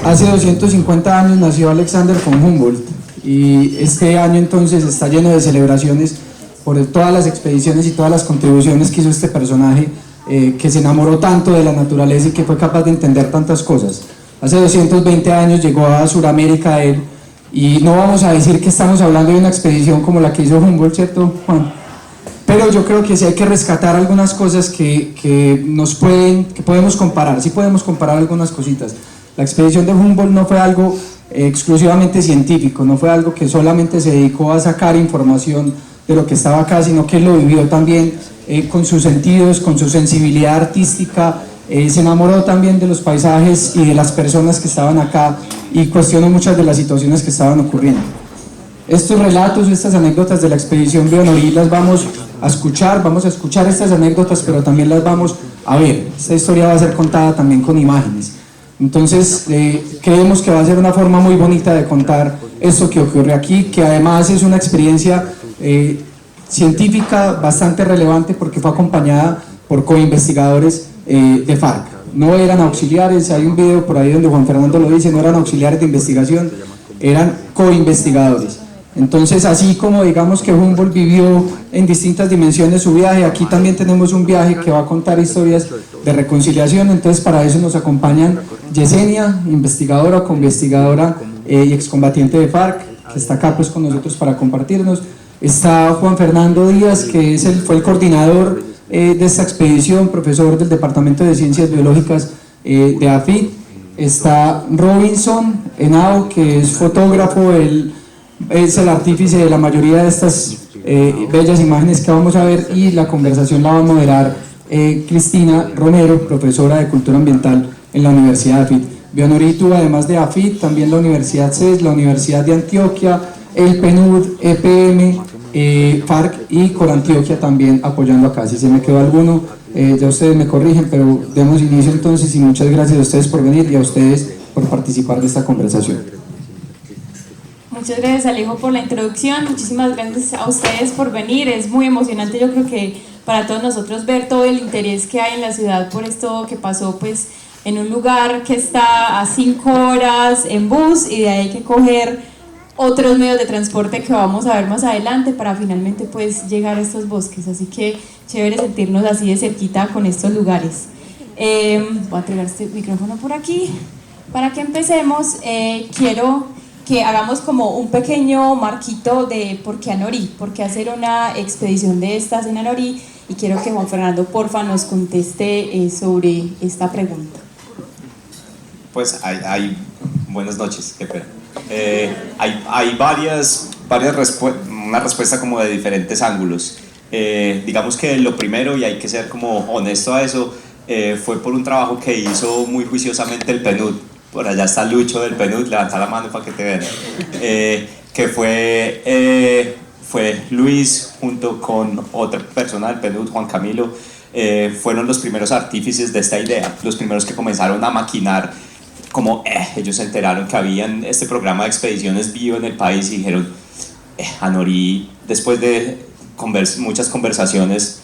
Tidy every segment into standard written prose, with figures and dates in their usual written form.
Hace 250 años nació Alexander von Humboldt y este año entonces está lleno de celebraciones por todas las expediciones y todas las contribuciones que hizo este personaje que se enamoró tanto de la naturaleza y que fue capaz de entender tantas cosas. Hace 220 años llegó a Sudamérica él, y no vamos a decir que estamos hablando de una expedición como la que hizo Humboldt, ¿cierto, Juan? Pero yo creo que sí hay que rescatar algunas cosas que podemos comparar, sí podemos comparar algunas cositas. La expedición de Humboldt no fue algo exclusivamente científico, no fue algo que solamente se dedicó a sacar información de lo que estaba acá, sino que él lo vivió también con sus sentidos, con su sensibilidad artística, se enamoró también de los paisajes y de las personas que estaban acá y cuestionó muchas de las situaciones que estaban ocurriendo. Estos relatos, estas anécdotas de la expedición Bionorí las vamos a escuchar estas anécdotas, pero también las vamos a ver. Esta historia va a ser contada también con imágenes. Entonces creemos que va a ser una forma muy bonita de contar esto que ocurre aquí, que además es una experiencia científica bastante relevante porque fue acompañada por coinvestigadores de FARC. No eran auxiliares, hay un video por ahí donde Juan Fernando lo dice, no eran auxiliares de investigación, eran coinvestigadores. Entonces, así como digamos que Humboldt vivió en distintas dimensiones su viaje, aquí también tenemos un viaje que va a contar historias de reconciliación. Entonces, para eso nos acompañan Yesenia, investigadora, coinvestigadora y excombatiente de FARC, que está acá pues con nosotros para compartirnos. Está Juan Fernando Díaz, que fue el coordinador de esta expedición, profesor del Departamento de Ciencias Biológicas de AFIT. Está Robinson Henao, que es fotógrafo, él es el artífice de la mayoría de estas bellas imágenes que vamos a ver, y la conversación la va a moderar Cristina Romero, profesora de Cultura Ambiental en la Universidad de AFIT. Bionorí tuvo, además de AFIT, también la Universidad CES, la Universidad de Antioquia, el PNUD, EPM, FARC y Corantioquia también apoyando acá. Si se me quedó alguno, ya ustedes me corrigen, pero demos inicio entonces, y muchas gracias a ustedes por venir y a ustedes por participar de esta conversación. Muchas gracias, Alejo, por la introducción. Muchísimas gracias a ustedes por venir. Es muy emocionante, yo creo que para todos nosotros, ver todo el interés que hay en la ciudad por esto que pasó pues en un lugar que está a 5 horas en bus, y de ahí hay que coger otros medios de transporte que vamos a ver más adelante para finalmente pues llegar a estos bosques. Así que chévere sentirnos así de cerquita con estos lugares. Voy a tirar este micrófono por aquí. Para que empecemos, quiero que hagamos como un pequeño marquito de por qué Anorí, por qué hacer una expedición de estas en Anorí, y quiero que Juan Fernando porfa nos conteste sobre esta pregunta. Pues hay buenas noches, qué pena. Hay varias una respuesta como de diferentes ángulos. Digamos que lo primero, y hay que ser como honesto a eso, fue por un trabajo que hizo muy juiciosamente el PNUD. Por allá está Lucho del PNUD, levanta la mano para que te vean. Que fue Luis junto con otra persona del PNUD, Juan Camilo, fueron los primeros artífices de esta idea, los primeros que comenzaron a maquinar. Como ellos se enteraron que había este programa de expediciones bio en el país y dijeron, Anorí, después de muchas conversaciones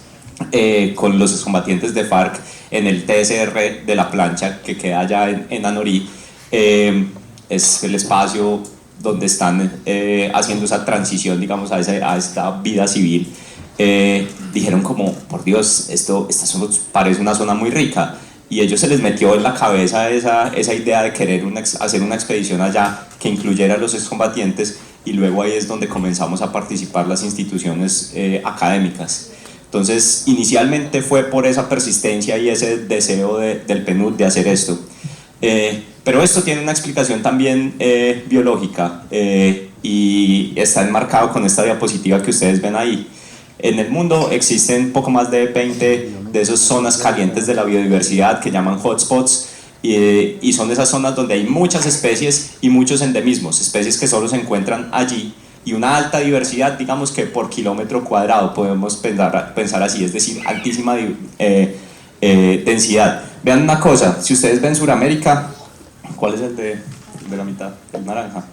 con los excombatientes de FARC en el TSR de la plancha que queda allá en Anorí, es el espacio donde están haciendo esa transición, digamos, a esta vida civil. Dijeron como, por Dios, esta zona parece una zona muy rica, y a ellos se les metió en la cabeza esa idea de querer hacer una expedición allá que incluyera a los excombatientes, y luego ahí es donde comenzamos a participar las instituciones académicas. Entonces, inicialmente fue por esa persistencia y ese deseo del PNUD de hacer esto. Pero esto tiene una explicación también biológica, y está enmarcado con esta diapositiva que ustedes ven ahí. En el mundo existen poco más de 20 de esas zonas calientes de la biodiversidad que llaman hotspots, y son esas zonas donde hay muchas especies y muchos endemismos, especies que solo se encuentran allí, y una alta diversidad, digamos que por kilómetro cuadrado, podemos pensar así, es decir, altísima densidad. Vean una cosa, si ustedes ven Sudamérica, ¿cuál es el de la mitad? El naranja.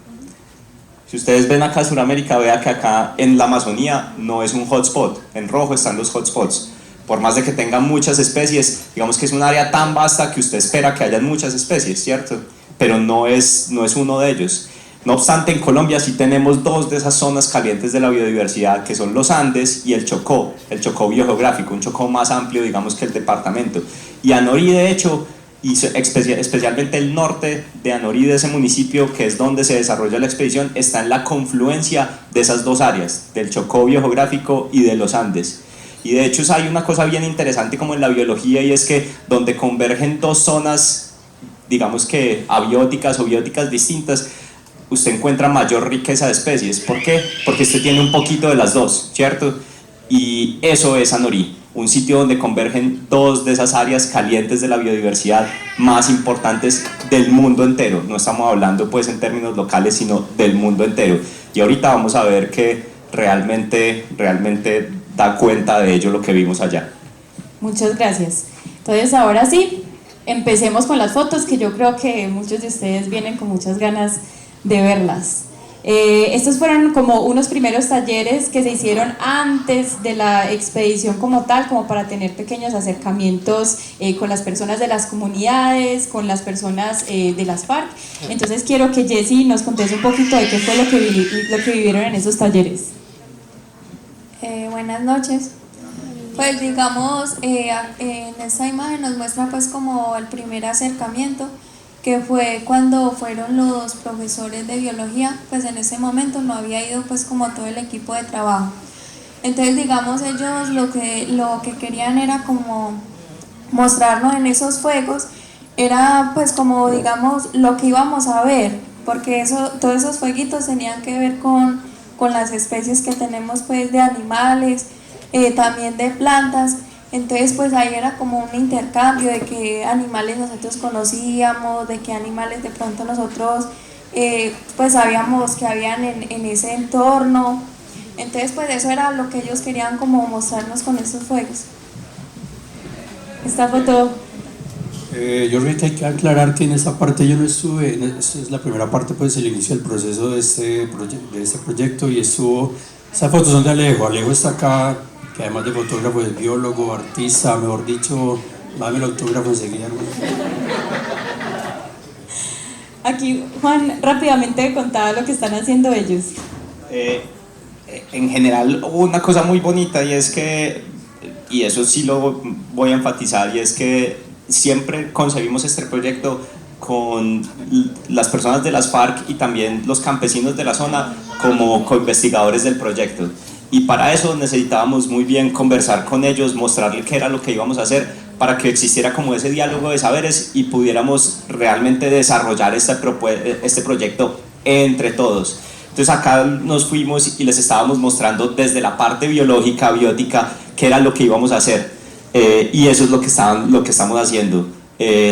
Si ustedes ven acá Sudamérica, vean que acá en la Amazonía no es un hotspot, en rojo están los hotspots. Por más de que tengan muchas especies, digamos que es un área tan vasta que usted espera que hayan muchas especies, ¿cierto? pero no es uno de ellos. No obstante, en Colombia sí tenemos dos de esas zonas calientes de la biodiversidad, que son los Andes y el Chocó biogeográfico, un Chocó más amplio, digamos, que el departamento. Y Anorí, de hecho, y especialmente el norte de Anorí, de ese municipio, que es donde se desarrolla la expedición, está en la confluencia de esas dos áreas, del Chocó biogeográfico y de los Andes. Y de hecho hay una cosa bien interesante como en la biología, y es que donde convergen dos zonas, digamos que abióticas o bióticas distintas, usted encuentra mayor riqueza de especies. ¿Por qué? Porque usted tiene un poquito de las dos, ¿cierto? Y eso es Anorí, un sitio donde convergen dos de esas áreas calientes de la biodiversidad más importantes del mundo entero. No estamos hablando pues en términos locales, sino del mundo entero. Y ahorita vamos a ver que realmente da cuenta de ello lo que vimos allá. Muchas gracias. Entonces ahora sí, empecemos con las fotos, que yo creo que muchos de ustedes vienen con muchas ganas de verlas. Estos fueron como unos primeros talleres que se hicieron antes de la expedición como tal, como para tener pequeños acercamientos con las personas de las comunidades, con las personas de las FARC. Entonces quiero que Jessy nos conteste un poquito de qué fue lo que vivieron en esos talleres. Buenas noches. Pues digamos, en esta imagen nos muestra pues como el primer acercamiento, que fue cuando fueron los profesores de biología. Pues en ese momento no había ido pues como todo el equipo de trabajo. Entonces digamos ellos lo que querían era como mostrarnos en esos fuegos, era pues como digamos lo que íbamos a ver, porque todos esos fueguitos tenían que ver con las especies que tenemos pues de animales, también de plantas. Entonces pues ahí era como un intercambio de qué animales nosotros conocíamos, de qué animales de pronto nosotros pues sabíamos que habían en ese entorno. Entonces pues eso era lo que ellos querían como mostrarnos con esos fuegos. Esta foto... Yo ahorita hay que aclarar que en esa parte yo no estuve, esta es la primera parte, pues el inicio del proceso de este proyecto, y esas fotos son de Alejo está acá, que además de fotógrafo es biólogo, artista, mejor dicho, dame el autógrafo enseguida, hermano. Aquí Juan rápidamente contaba lo que están haciendo ellos. En general una cosa muy bonita, y es que, y eso sí lo voy a enfatizar, y es que siempre concebimos este proyecto con las personas de las FARC y también los campesinos de la zona como coinvestigadores del proyecto, y para eso necesitábamos muy bien conversar con ellos, mostrarles qué era lo que íbamos a hacer, para que existiera como ese diálogo de saberes y pudiéramos realmente desarrollar este proyecto entre todos. Entonces acá nos fuimos y les estábamos mostrando desde la parte biológica, biótica, qué era lo que íbamos a hacer. Y eso es lo que estamos haciendo.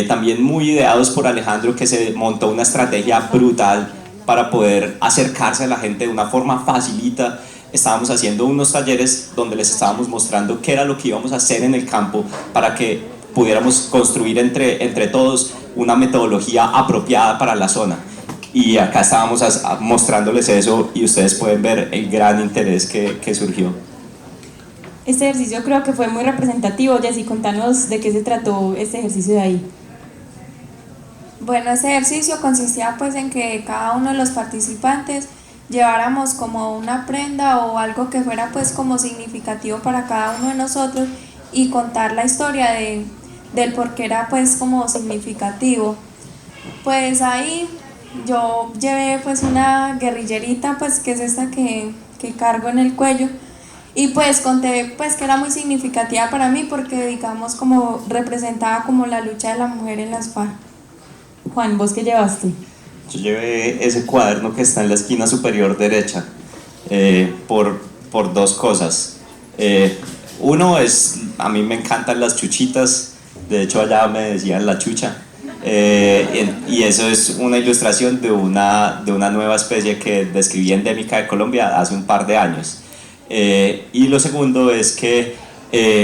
También muy ideados por Alejandro, que se montó una estrategia brutal para poder acercarse a la gente de una forma facilita. Estábamos haciendo unos talleres donde les estábamos mostrando qué era lo que íbamos a hacer en el campo, para que pudiéramos construir entre todos una metodología apropiada para la zona. Y acá estábamos mostrándoles eso, y ustedes pueden ver el gran interés que surgió. Este ejercicio creo que fue muy representativo. Jessy, contanos de qué se trató este ejercicio de ahí. Bueno, ese ejercicio consistía pues en que cada uno de los participantes lleváramos como una prenda o algo que fuera pues como significativo para cada uno de nosotros, y contar la historia del por qué era pues como significativo. Pues ahí yo llevé pues una guerrillerita, pues que es esta que cargo en el cuello, y pues conté pues que era muy significativa para mí porque digamos como representaba como la lucha de la mujer en las FARC. Juan, ¿vos qué llevaste? Yo llevé ese cuaderno que está en la esquina superior derecha, por dos cosas. Uno es, a mí me encantan las chuchitas, de hecho allá me decían la chucha, y eso es una ilustración de una nueva especie que describí endémica de Colombia hace un par de años. Y lo segundo es que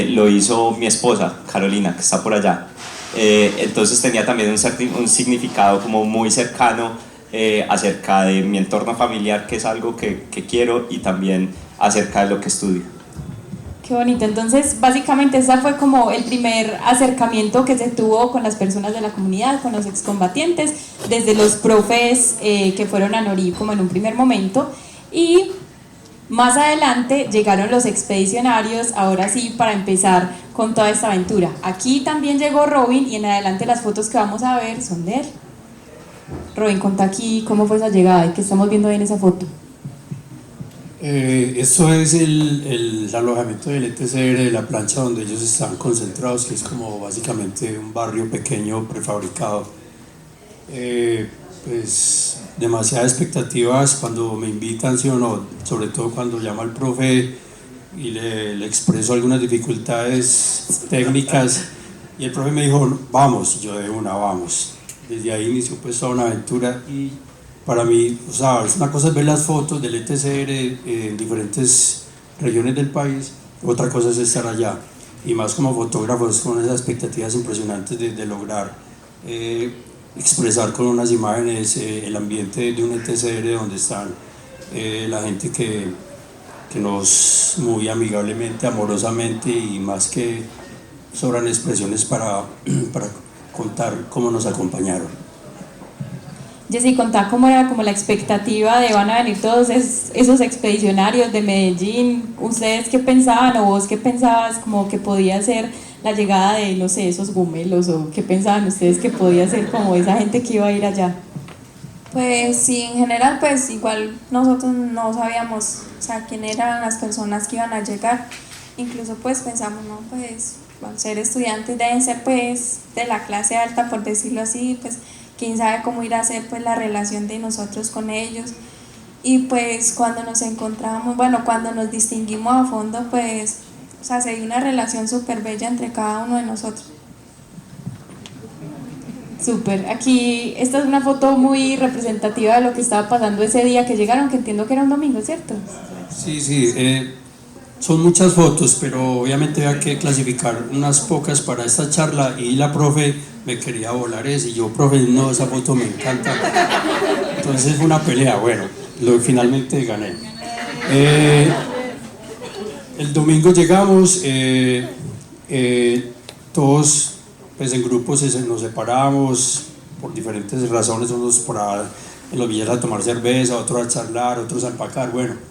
lo hizo mi esposa, Carolina, que está por allá. Entonces tenía también un significado como muy cercano acerca de mi entorno familiar, que es algo que quiero, y también acerca de lo que estudio. Qué bonito. Entonces, básicamente, ese fue como el primer acercamiento que se tuvo con las personas de la comunidad, con los excombatientes, desde los profes que fueron a Nori como en un primer momento. Y más adelante llegaron los expedicionarios, ahora sí, para empezar con toda esta aventura. Aquí también llegó Robin y en adelante las fotos que vamos a ver son de él. Robin, contá aquí cómo fue esa llegada y qué estamos viendo ahí en esa foto. Esto es el alojamiento del ETCR de la plancha donde ellos están concentrados, que es como básicamente un barrio pequeño prefabricado. Pues demasiadas expectativas cuando me invitan, sí o no, sobre todo cuando llama al profe y le expreso algunas dificultades técnicas y el profe me dijo vamos, y yo de una vamos. Desde ahí inició pues toda una aventura y para mí, o sea, es una cosa es ver las fotos del ETCR en diferentes regiones del país, otra cosa es estar allá y más como fotógrafos con esas expectativas impresionantes de lograr expresar con unas imágenes el ambiente de un ETCR donde están la gente que nos muy amigablemente, amorosamente y más que sobran expresiones para contar cómo nos acompañaron. Jessy, contá cómo era como la expectativa de van a venir todos esos expedicionarios de Medellín. ¿Ustedes qué pensaban o vos qué pensabas como que podía ser la llegada de, no sé, esos gumelos o qué pensaban ustedes que podía ser como esa gente que iba a ir allá? Pues sí, en general pues igual nosotros no sabíamos, o sea, quién eran las personas que iban a llegar. Incluso pues pensamos, no, pues al ser estudiantes deben ser pues de la clase alta, por decirlo así, pues quién sabe cómo irá a ser pues la relación de nosotros con ellos. Y pues cuando nos encontramos, bueno, cuando nos distinguimos a fondo, pues, o sea, se dio una relación súper bella entre cada uno de nosotros. Súper, aquí esta es una foto muy representativa de lo que estaba pasando ese día que llegaron, que entiendo que era un domingo, ¿cierto? Sí, son muchas fotos, pero obviamente había que clasificar unas pocas para esta charla y la profe me quería volar ese y yo, profe, no, esa foto me encanta. Entonces fue una pelea, bueno, finalmente gané. El domingo llegamos, todos pues en grupos nos separamos por diferentes razones, unos en los billetes a tomar cerveza, otros a charlar, otros a empacar, bueno.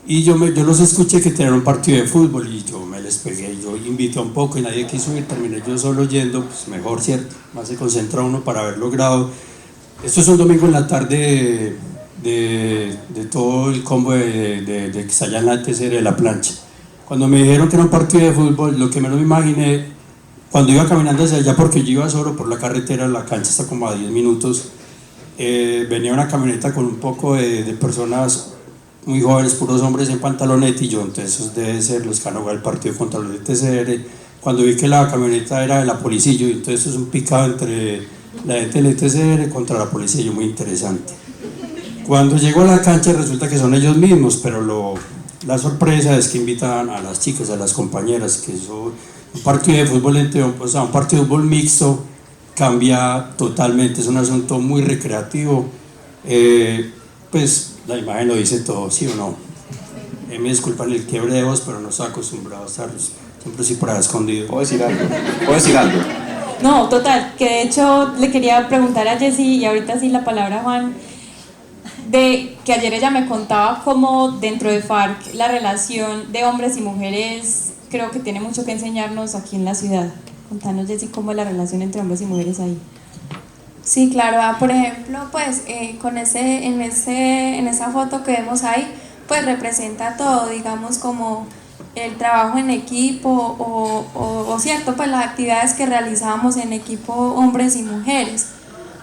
Y yo los escuché que tenían un partido de fútbol y yo me les pegué, yo invité un poco y nadie quiso ir, terminé yo solo yendo, pues mejor, ¿cierto? Más se concentra uno para haber logrado. Esto es un domingo en la tarde de todo el combo de que está allá en la ETCR de la plancha. Cuando me dijeron que era un partido de fútbol, lo que menos me imaginé, cuando iba caminando hacia allá, porque yo iba solo por la carretera, la cancha está como a 10 minutos, venía una camioneta con un poco de personas muy jóvenes, puros hombres en pantaloneta y yo, entonces esos deben ser los que han jugado el partido contra los ETCR. Cuando vi que la camioneta era de la policía, y entonces es un picado entre la gente del ETCR contra la policía, muy interesante. Cuando llego a la cancha resulta que son ellos mismos, pero la sorpresa es que invitan a las chicas, a las compañeras, que eso, un partido de fútbol, o sea, un partido de fútbol mixto cambia totalmente, es un asunto muy recreativo. Pues la imagen lo dice todo, ¿sí o no? Me disculpan el quiebre de voz, pero no estoy acostumbrado a estar siempre así por ahí escondido. ¿Puedo decir algo? ¿Puedo decir algo? No, total, que de hecho le quería preguntar a Jessy y ahorita sí la palabra a Juan, de que ayer ella me contaba cómo dentro de FARC la relación de hombres y mujeres creo que tiene mucho que enseñarnos aquí en la ciudad. Contanos, Jessy, cómo es la relación entre hombres y mujeres ahí. Sí, claro, por ejemplo, pues en esa foto que vemos ahí, pues representa todo, digamos como el trabajo en equipo o cierto, pues las actividades que realizábamos en equipo hombres y mujeres,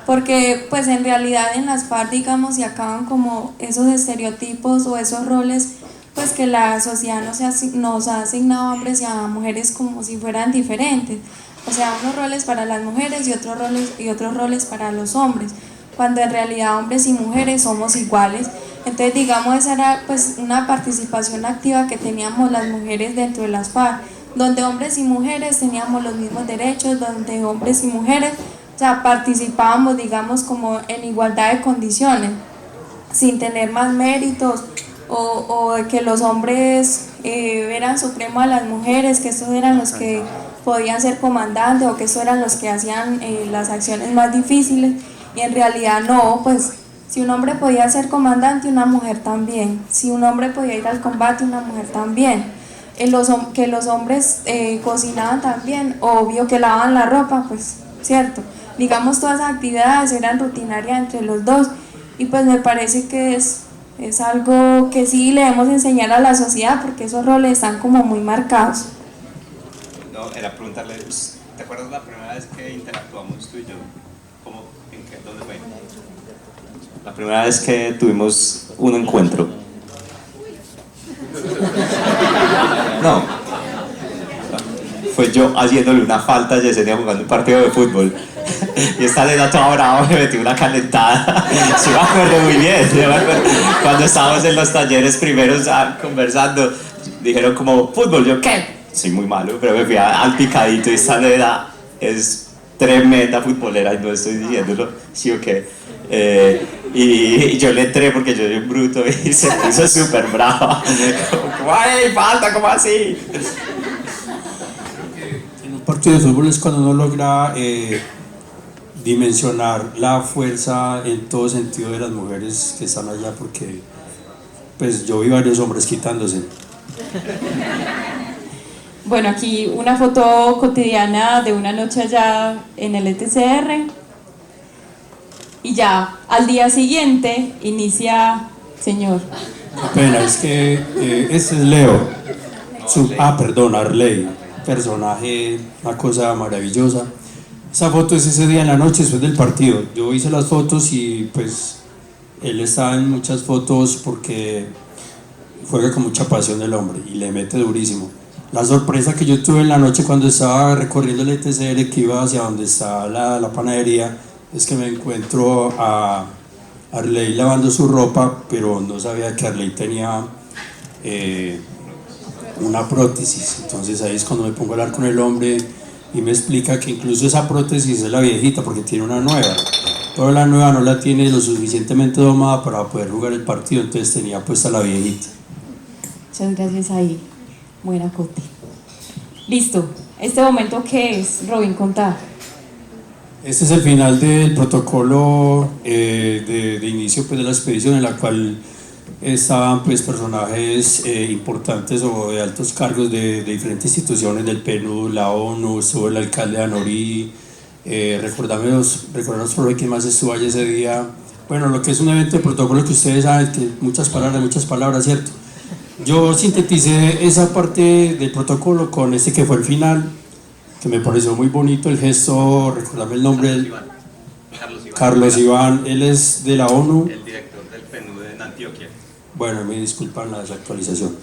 porque pues en realidad en las FARC, digamos, se acaban como esos estereotipos o esos roles pues que la sociedad nos ha asignado a hombres y a mujeres como si fueran diferentes. O sea, unos roles para las mujeres y otros roles para los hombres, cuando en realidad hombres y mujeres somos iguales. Entonces, digamos, esa era pues una participación activa que teníamos las mujeres dentro de las FARC, donde hombres y mujeres teníamos los mismos derechos, donde hombres y mujeres, o sea, participábamos, digamos, como en igualdad de condiciones, sin tener más méritos o que los hombres eran supremos a las mujeres, que estos eran los que podían ser comandantes o que estos eran los que hacían las acciones más difíciles, y en realidad no, pues si un hombre podía ser comandante, una mujer también. Si un hombre podía ir al combate, una mujer también. Que los hombres cocinaban también, obvio que lavaban la ropa, pues cierto. Digamos, todas las actividades eran rutinarias entre los dos, y pues me parece que es algo que sí le debemos enseñar a la sociedad, porque esos roles están como muy marcados. No, era preguntarle, ¿te acuerdas la primera vez que interactuamos tú y yo? ¿Cómo? ¿Dónde fue? La primera vez que tuvimos un encuentro. No. Fue yo haciéndole una falta a Yesenia jugando un partido de fútbol. Y esta nena toda brava me metió una calentada. Sí me acuerdo muy bien. Cuando estábamos en los talleres primeros conversando, dijeron como, fútbol, yo, ¿qué? Soy muy malo, pero me fui al picadito y esta nena es tremenda futbolera y no estoy diciéndolo, sí o qué. Y yo le entré porque yo soy un bruto y se puso súper brava. Como, ¡ay, falta! ¿Cómo así? En un partido de fútbol es cuando uno logra dimensionar la fuerza en todo sentido de las mujeres que están allá, porque pues yo vi varios hombres quitándose. Bueno, aquí una foto cotidiana de una noche allá en el ETCR. Y ya al día siguiente inicia, señor. Qué pena, es que este es Leo. Arley, personaje, una cosa maravillosa. Esa foto es ese día en la noche después del partido. Yo hice las fotos y pues él está en muchas fotos porque juega con mucha pasión el hombre y le mete durísimo. La sorpresa que yo tuve en la noche cuando estaba recorriendo el ETCR, que iba hacia donde está la panadería, es que me encuentro a Arley lavando su ropa, pero no sabía que Arley tenía una prótesis. Entonces ahí es cuando me pongo a hablar con el hombre y me explica que incluso esa prótesis es la viejita porque tiene una nueva, pero la nueva no la tiene lo suficientemente domada para poder jugar el partido, entonces tenía puesta la viejita. Muchas gracias ahí, buena Coti. Listo, ¿este momento qué es, Robin? Contá. Este es el final del protocolo de inicio pues, de la expedición, en la cual estaban pues, personajes importantes o de altos cargos de diferentes instituciones del PNUD, la ONU, estuvo el alcalde de Anorí, recordarnos por hoy quién más estuvo allí ese día. Bueno, lo que es un evento de protocolo que ustedes saben, que muchas palabras, ¿cierto? Yo sinteticé esa parte del protocolo con este que fue el final, que me pareció muy bonito el gesto, recordarme el nombre, Carlos Iván, él es de la ONU. El director del PNUD en Antioquia. Bueno, me disculpan la desactualización.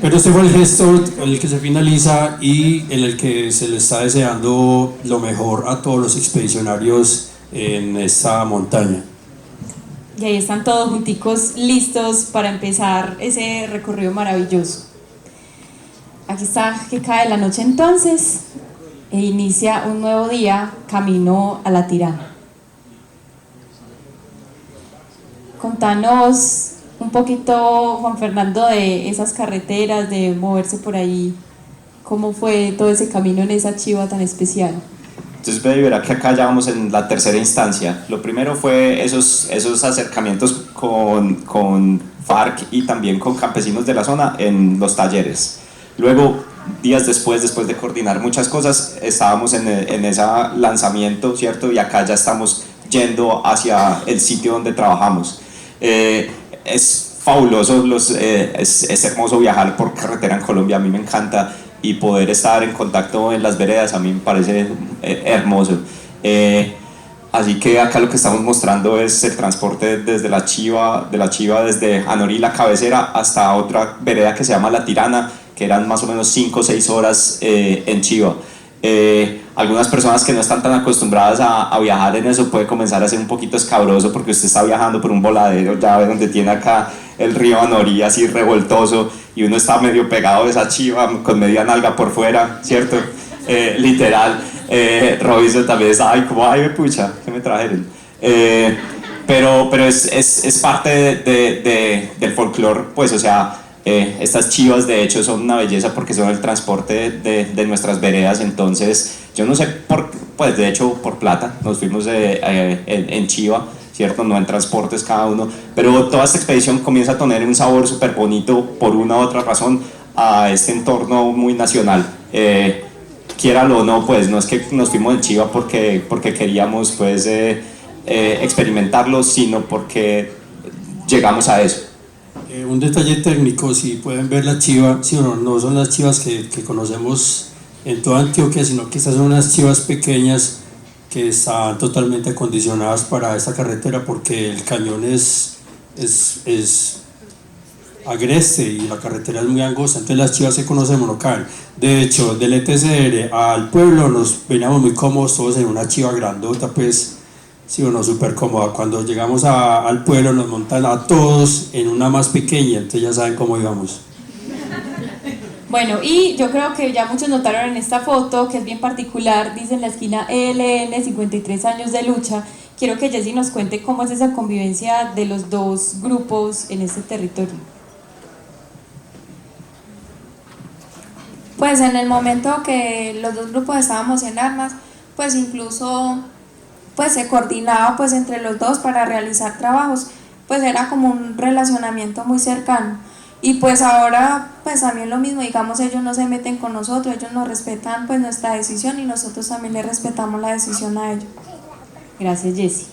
Pero este fue el gesto el que se finaliza y en el que se le está deseando lo mejor a todos los expedicionarios en esta montaña. Y ahí están todos junticos listos para empezar ese recorrido maravilloso. Aquí está que cae la noche entonces e inicia un nuevo día camino a la Tirana. Contanos un poquito, Juan Fernando, de esas carreteras, de moverse por ahí, cómo fue todo ese camino en esa chiva tan especial. Entonces verá que acá ya vamos en la tercera instancia. Lo primero fue esos acercamientos con FARC y también con campesinos de la zona en los talleres. Luego, días después de coordinar muchas cosas, estábamos en ese lanzamiento, ¿cierto? Y acá ya estamos yendo hacia el sitio donde trabajamos. Es fabuloso, es hermoso viajar por carretera en Colombia, a mí me encanta, y poder estar en contacto en las veredas a mí me parece hermoso. Así que acá lo que estamos mostrando es el transporte desde la Chiva, desde Anorí, la cabecera, hasta otra vereda que se llama La Tirana, que eran más o menos 5 o 6 horas en Chiva. Algunas personas que no están tan acostumbradas a viajar en eso puede comenzar a ser un poquito escabroso porque usted está viajando por un voladero, ya ve donde tiene acá el río Anorí así revoltoso y uno está medio pegado de esa chiva con media nalga por fuera, ¿cierto? Literal. Robinson también está ahí como, ay, pucha, ¿qué me trajeron? Pero es parte del folclore, pues, o sea, Estas chivas de hecho son una belleza porque son el transporte de nuestras veredas, entonces yo no sé pues de hecho por plata nos fuimos en chiva, ¿cierto? No en transportes cada uno, pero toda esta expedición comienza a tener un sabor súper bonito por una u otra razón a este entorno muy nacional. Quiéralo o no, pues no es que nos fuimos en chiva porque queríamos pues experimentarlo, sino porque llegamos a eso. Un detalle técnico, si pueden ver la chiva, sí, no son las chivas que conocemos en toda Antioquia, sino que estas son unas chivas pequeñas que están totalmente acondicionadas para esta carretera porque el cañón es agreste y la carretera es muy angosta, entonces las chivas que conocemos no caen. De hecho, del ETCR al pueblo nos veníamos muy cómodos todos en una chiva grandota, pues sí o no, súper cómoda. Cuando llegamos al pueblo nos montan a todos en una más pequeña, entonces ya saben cómo íbamos. Bueno, y yo creo que ya muchos notaron en esta foto, que es bien particular, dice en la esquina ELN, 53 años de lucha. Quiero que Jessy nos cuente cómo es esa convivencia de los dos grupos en este territorio. Pues en el momento que los dos grupos estábamos en armas, pues incluso pues se coordinaba pues entre los dos para realizar trabajos, pues era como un relacionamiento muy cercano. Y pues ahora pues también lo mismo, digamos, ellos no se meten con nosotros, ellos nos respetan pues nuestra decisión y nosotros también le respetamos la decisión a ellos. Gracias, Jessy.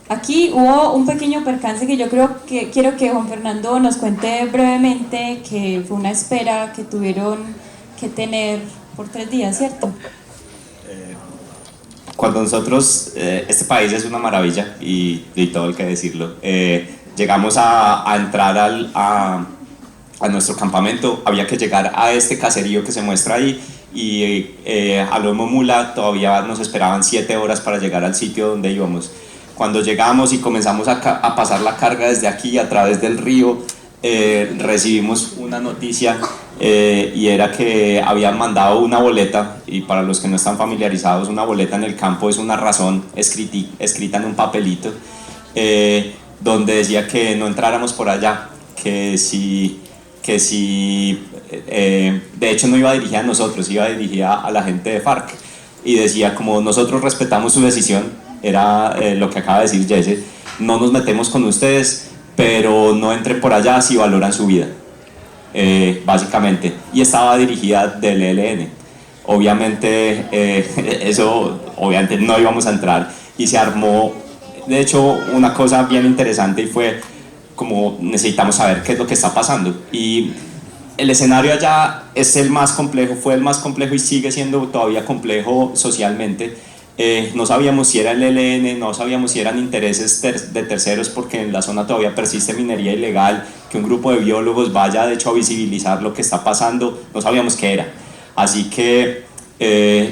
Aquí hubo un pequeño percance que yo creo que quiero que Juan Fernando nos cuente brevemente, que fue una espera que tuvieron que tener por 3 días, ¿cierto? Cuando nosotros, este país es una maravilla y todo hay que decirlo, llegamos a entrar a nuestro campamento, había que llegar a este caserío que se muestra ahí y a Lomo Mula todavía nos esperaban 7 horas para llegar al sitio donde íbamos. Cuando llegamos y comenzamos a pasar la carga desde aquí a través del río, recibimos una noticia y era que habían mandado una boleta, y para los que no están familiarizados, una boleta en el campo es una razón escrita en un papelito donde decía que no entráramos por allá, que si de hecho no iba dirigida a nosotros, iba dirigida a la gente de FARC, y decía como nosotros respetamos su decisión, era lo que acaba de decir Jesse, no nos metemos con ustedes, pero no entren por allá si valoran su vida, básicamente, y estaba dirigida del ELN. Obviamente obviamente no íbamos a entrar y se armó, de hecho, una cosa bien interesante y fue como necesitamos saber qué es lo que está pasando, y el escenario allá es el más complejo, fue el más complejo y sigue siendo todavía complejo socialmente. No sabíamos si era el ELN, no sabíamos si eran intereses de terceros, porque en la zona todavía persiste minería ilegal, que un grupo de biólogos vaya de hecho a visibilizar lo que está pasando, no sabíamos qué era. Así que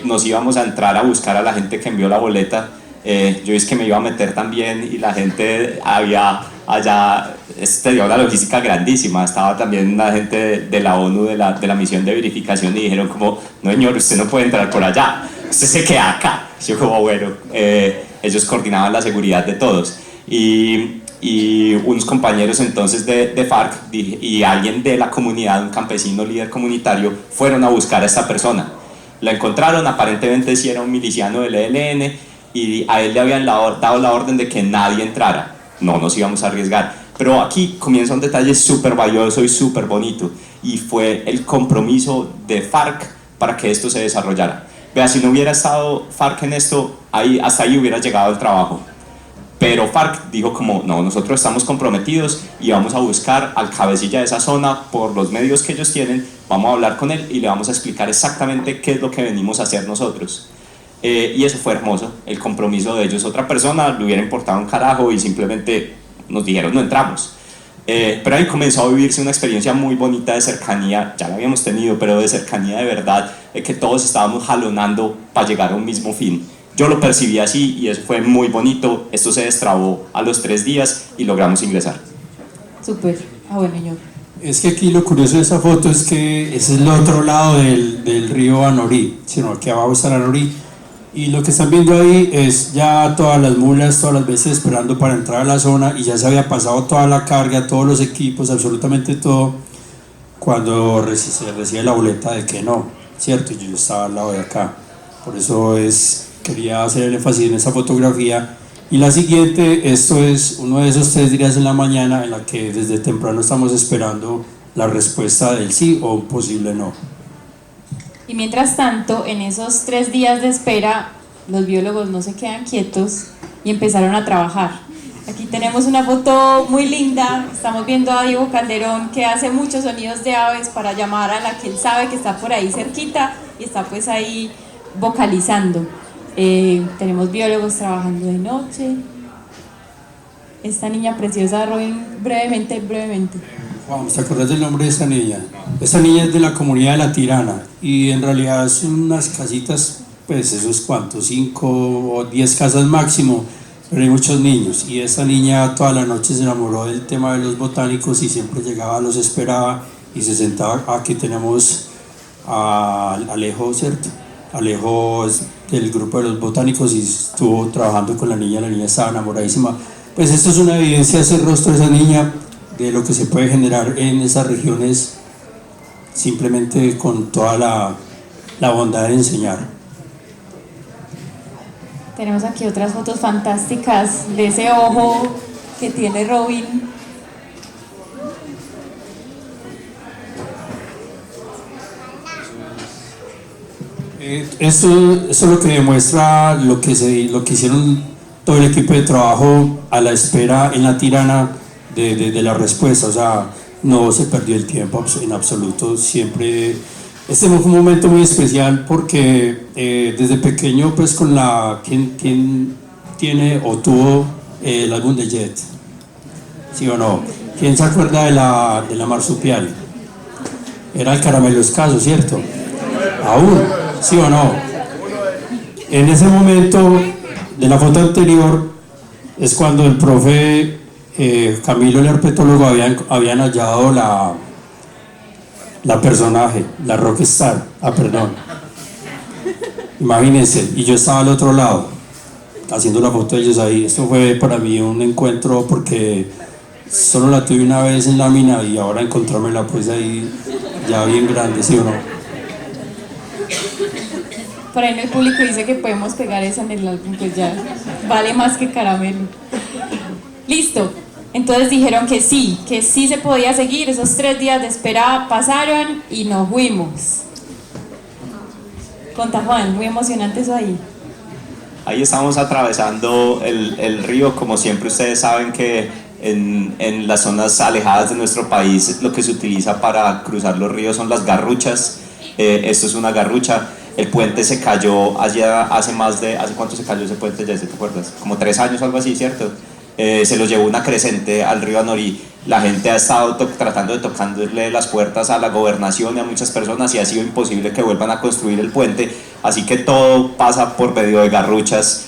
nos íbamos a entrar a buscar a la gente que envió la boleta. Yo es que me iba a meter también y la gente había allá, tenía una logística grandísima, estaba también la gente de la ONU, de la misión de verificación, y dijeron como, no señor, usted no puede entrar por allá, usted se queda acá. Yo como, bueno, ellos coordinaban la seguridad de todos, y unos compañeros entonces de FARC y alguien de la comunidad, un campesino líder comunitario, fueron a buscar a esta persona. La encontraron, aparentemente sí era un miliciano del ELN, y a él le habían dado la orden de que nadie entrara, no nos íbamos a arriesgar. Pero aquí comienza un detalle súper valioso y súper bonito, y fue el compromiso de FARC para que esto se desarrollara. Vea, si no hubiera estado FARC en esto, hasta ahí hubiera llegado el trabajo. Pero FARC dijo como, no, nosotros estamos comprometidos y vamos a buscar al cabecilla de esa zona por los medios que ellos tienen, vamos a hablar con él y le vamos a explicar exactamente qué es lo que venimos a hacer nosotros. Y eso fue hermoso, el compromiso de ellos. Otra persona le hubiera importado un carajo y simplemente nos dijeron no entramos. Pero ahí comenzó a vivirse una experiencia muy bonita de cercanía, ya la habíamos tenido, pero de cercanía de verdad, de que todos estábamos jalonando para llegar a un mismo fin. Yo lo percibí así y eso fue muy bonito. Esto se destrabó a los 3 días y logramos ingresar. Súper. Bueno, señor. Es que aquí lo curioso de esta foto es que ese es el otro lado del río Anorí, sino aquí abajo está el Anorí. Y lo que están viendo ahí es ya todas las mulas, todas las veces esperando para entrar a la zona, y ya se había pasado toda la carga, todos los equipos, absolutamente todo. cuando se recibe la boleta de que no, ¿cierto? Yo estaba al lado de acá, por eso quería hacer el énfasis en esa fotografía. Y la siguiente, esto es uno de esos 3 días en la mañana en la que desde temprano estamos esperando la respuesta del sí o un posible no. Y mientras tanto, en esos 3 días de espera, los biólogos no se quedan quietos y empezaron a trabajar. Aquí tenemos una foto muy linda, estamos viendo a Diego Calderón que hace muchos sonidos de aves para llamar a la que él sabe que está por ahí cerquita y está pues ahí vocalizando. Tenemos biólogos trabajando de noche. Esta niña preciosa, Robin, brevemente. Vamos, ¿te acuerdas del nombre de esta niña? Esta niña es de la comunidad de La Tirana y en realidad son unas casitas, pues esos cuantos, 5 o 10 casas máximo, pero hay muchos niños y esta niña toda la noche se enamoró del tema de los botánicos y siempre llegaba, los esperaba y se sentaba. Aquí tenemos a Alejo, ¿cierto? Alejo es del grupo de los botánicos y estuvo trabajando con la niña estaba enamoradísima. Pues esto es una evidencia, ese rostro de esa niña, de lo que se puede generar en esas regiones simplemente con toda la bondad de enseñar. Tenemos aquí otras fotos fantásticas de ese ojo que tiene Robin. Esto es lo que demuestra lo que hicieron todo el equipo de trabajo a la espera en La Tirana de la respuesta. O sea, no se perdió el tiempo en absoluto. Siempre este fue un momento muy especial porque desde pequeño pues con ¿quién tiene o tuvo el álbum de Jet? ¿Sí o no? ¿Quién se acuerda de la marsupial? Era el caramelo escaso, ¿cierto? Aún, ¿sí o no? En ese momento de la foto anterior es cuando el profe Camilo, el herpetólogo, habían hallado la personaje, la rockstar, perdón. Imagínense, y yo estaba al otro lado haciendo la foto de ellos ahí. Esto fue para mí un encuentro porque solo la tuve una vez en lámina y ahora encontrármela pues ahí ya bien grande, ¿sí o no? Por ahí en el público dice que podemos pegar esa en el álbum, pues ya vale más que caramelo. Listo. Entonces dijeron que sí se podía seguir, esos 3 días de espera pasaron y nos fuimos. Conta Juan, muy emocionante eso ahí. Ahí estamos atravesando el río, como siempre ustedes saben que en las zonas alejadas de nuestro país lo que se utiliza para cruzar los ríos son las garruchas. Esto es una garrucha. El puente se cayó allá ¿hace cuánto se cayó ese puente, Jesse, te acuerdas? Como 3 años o algo así, ¿cierto? Se lo llevó una creciente al río Anorí. La gente ha estado tratando de tocarle las puertas a la gobernación y a muchas personas y ha sido imposible que vuelvan a construir el puente, así que todo pasa por medio de garruchas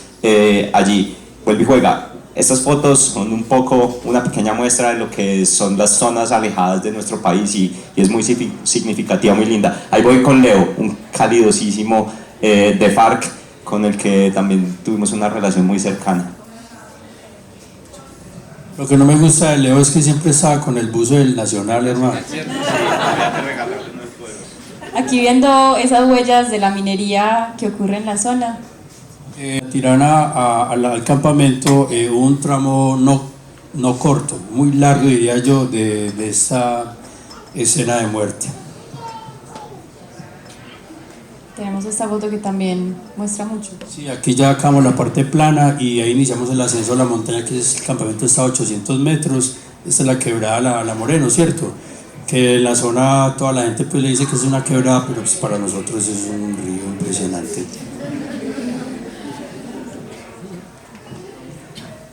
allí. Vuelve y juega. Estas fotos son un poco una pequeña muestra de lo que son las zonas alejadas de nuestro país y es muy significativa, muy linda. Ahí voy con Leo, un calidosísimo de FARC con el que también tuvimos una relación muy cercana. Lo que no me gusta de Leo es que siempre estaba con el buzo del Nacional, hermano. Aquí viendo esas huellas de la minería que ocurre en la zona. Tirana al campamento, un tramo no corto, muy largo diría yo, de esa escena de muerte. Tenemos esta foto que también muestra mucho. Sí, aquí ya acabamos la parte plana y ahí iniciamos el ascenso a la montaña, que es el campamento está a 800 metros. Esta es la quebrada la Moreno, ¿cierto? Que en la zona toda la gente pues le dice que es una quebrada, pero pues para nosotros es un río impresionante.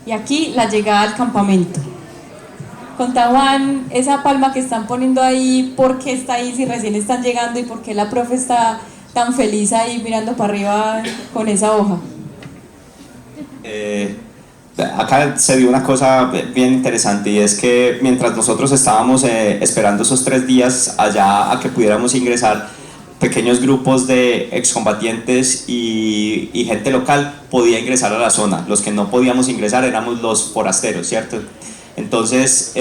Y aquí la llegada al campamento. Conta Juan, esa palma que están poniendo ahí, ¿por qué está ahí si recién están llegando y por qué la profe está tan feliz ahí mirando para arriba con esa hoja? Acá se dio una cosa bien interesante y es que mientras nosotros estábamos esperando esos 3 días allá a que pudiéramos ingresar, pequeños grupos de excombatientes y gente local podía ingresar a la zona. Los que no podíamos ingresar éramos los forasteros, ¿cierto? Entonces,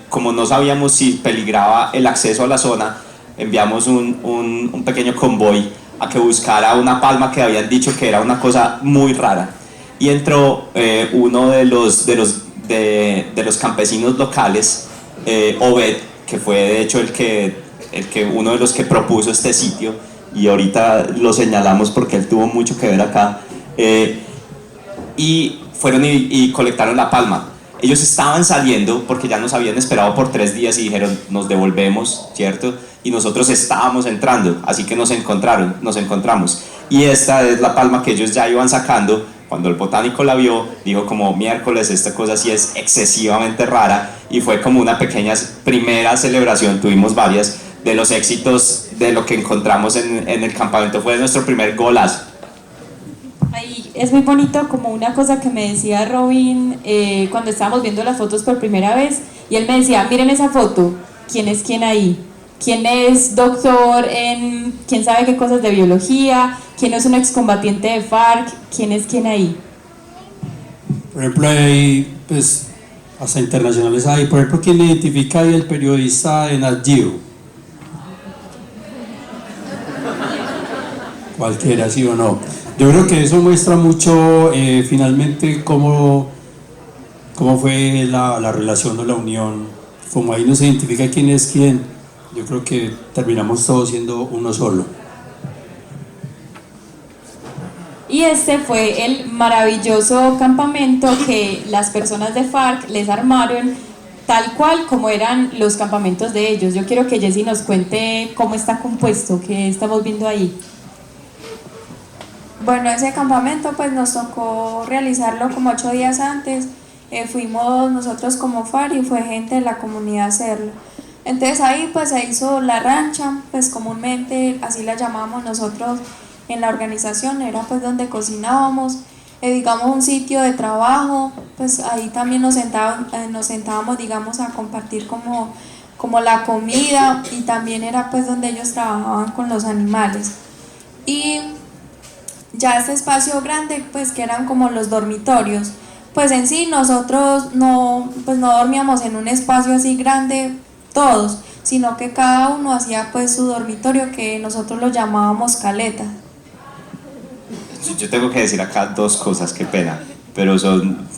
como no sabíamos si peligraba el acceso a la zona, enviamos un pequeño convoy a que buscara una palma que habían dicho que era una cosa muy rara. Y entró uno de los campesinos locales, Obed, que fue de hecho uno de los que propuso este sitio, y ahorita lo señalamos porque él tuvo mucho que ver acá, y fueron y colectaron la palma. Ellos estaban saliendo porque ya nos habían esperado por 3 días y dijeron nos devolvemos, ¿cierto? Y nosotros estábamos entrando, así que nos encontramos. Y esta es la palma que ellos ya iban sacando. Cuando el botánico la vio, dijo como miércoles, esta cosa sí es excesivamente rara, y fue como una pequeña primera celebración, tuvimos varias, de los éxitos de lo que encontramos en el campamento. Fue nuestro primer golazo. Ahí es muy bonito, como una cosa que me decía Robin cuando estábamos viendo las fotos por primera vez, y él me decía, miren esa foto, ¿quién es quién ahí? ¿Quién es doctor en quién sabe qué cosas de biología? ¿Quién es un excombatiente de FARC? ¿Quién es quién ahí? Por ejemplo, hay, pues, hasta internacionales hay, por ejemplo, ¿quién identifica ahí el periodista de Nat Geo? Cualquiera, sí o no. Yo creo que eso muestra mucho finalmente cómo fue la relación o la unión. Como ahí no se identifica quién es quién, yo creo que terminamos todos siendo uno solo. Y este fue el maravilloso campamento que las personas de FARC les armaron tal cual como eran los campamentos de ellos. Yo quiero que Jessy nos cuente cómo está compuesto, qué estamos viendo ahí. Bueno, ese campamento pues nos tocó realizarlo como 8 días antes. Fuimos nosotros como FARC y fue gente de la comunidad a hacerlo. Entonces ahí pues se hizo la rancha, pues comúnmente así la llamábamos nosotros en la organización, era pues donde cocinábamos, digamos un sitio de trabajo, pues ahí también nos sentábamos digamos a compartir como la comida, y también era pues donde ellos trabajaban con los animales. Y ya este espacio grande pues que eran como los dormitorios, pues en sí nosotros no dormíamos en un espacio así grande todos, sino que cada uno hacía pues su dormitorio, que nosotros lo llamábamos caleta. Yo tengo que decir acá 2 cosas, qué pena, pero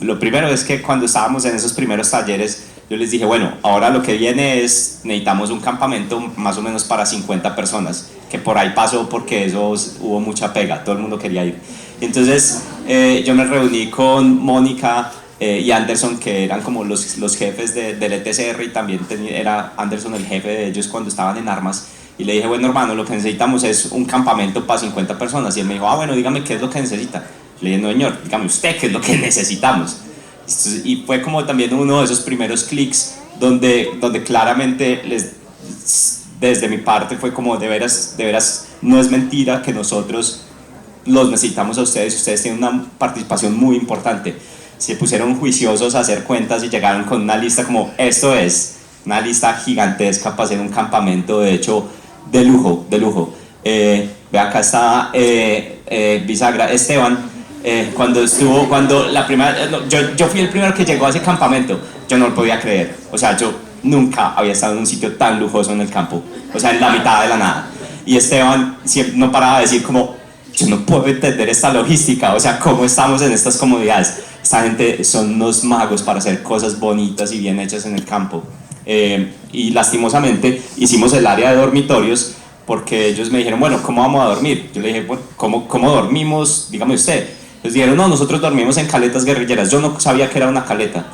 lo primero es que cuando estábamos en esos primeros talleres, yo les dije, bueno, ahora lo que viene es, necesitamos un campamento más o menos para 50 personas, que por ahí pasó porque eso hubo mucha pega, todo el mundo quería ir. Entonces yo me reuní con Mónica y Anderson, que eran como los jefes del ETCR, y también era Anderson el jefe de ellos cuando estaban en armas. Y le dije, bueno hermano, lo que necesitamos es un campamento para 50 personas. Y él me dijo, bueno, dígame qué es lo que necesita. Le dije, no señor, dígame usted qué es lo que necesitamos. Y fue como también uno de esos primeros clics donde claramente desde mi parte fue como de veras no es mentira que nosotros los necesitamos a ustedes. Ustedes tienen una participación muy importante. Se pusieron juiciosos a hacer cuentas y llegaron con una lista como, esto es una lista gigantesca para hacer un campamento, de hecho, de lujo. Ve acá está bisagra Esteban, cuando la primera, yo fui el primero que llegó a ese campamento, yo no lo podía creer, o sea, yo nunca había estado en un sitio tan lujoso en el campo, o sea, en la mitad de la nada, y Esteban siempre no paraba de decir como, yo no puedo entender esta logística, o sea, cómo estamos en estas comodidades. Esta gente son unos magos para hacer cosas bonitas y bien hechas en el campo. Y lastimosamente hicimos el área de dormitorios porque ellos me dijeron, bueno, ¿cómo vamos a dormir? Yo le dije, bueno, ¿cómo dormimos? Dígame usted. Ellos dijeron, no, nosotros dormimos en caletas guerrilleras. Yo no sabía que era una caleta,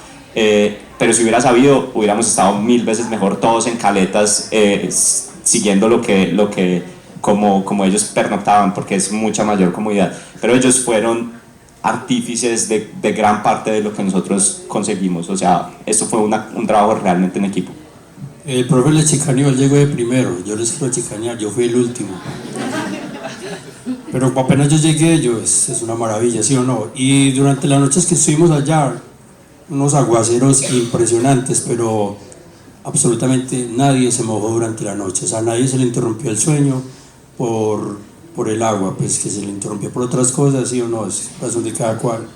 pero si hubiera sabido, hubiéramos estado 1000 veces mejor todos en caletas, siguiendo como ellos pernoctaban, porque es mucha mayor comodidad. Pero ellos fueron artífices de gran parte de lo que nosotros conseguimos, o sea, esto fue un trabajo realmente en equipo. El profe les chicaneó, él llegó de primero, yo les quiero chicanear, yo fui el último. Pero apenas yo llegué, es una maravilla, ¿sí o no? Y durante las noches que estuvimos allá, unos aguaceros impresionantes, pero absolutamente nadie se mojó durante la noche, o sea, a nadie se le interrumpió el sueño por el agua, pues que se le interrumpió por otras cosas, ¿sí o no? Es razón de cada cual.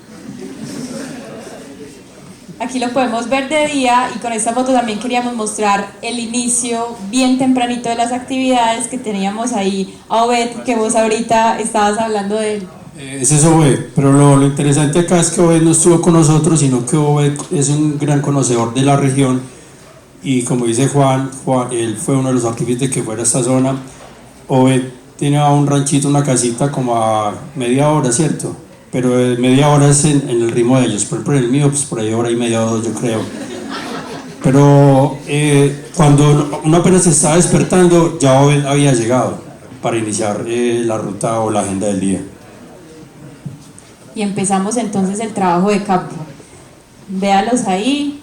Aquí lo podemos ver de día y con esta foto también queríamos mostrar el inicio bien tempranito de las actividades que teníamos ahí a Obed, que vos ahorita estabas hablando de él. Ese es Obed, pero lo interesante acá es que Obed no estuvo con nosotros, sino que Obed es un gran conocedor de la región y como dice Juan, él fue uno de los artífices de que fuera a esta zona. Obed tiene un ranchito, una casita como a media hora, ¿cierto? Pero media hora es en el ritmo de ellos, por ejemplo en el mío pues por ahí hora y media o dos yo creo. Pero cuando uno apenas se estaba despertando ya Obed había llegado para iniciar la ruta o la agenda del día. Y empezamos entonces el trabajo de campo. Véalos ahí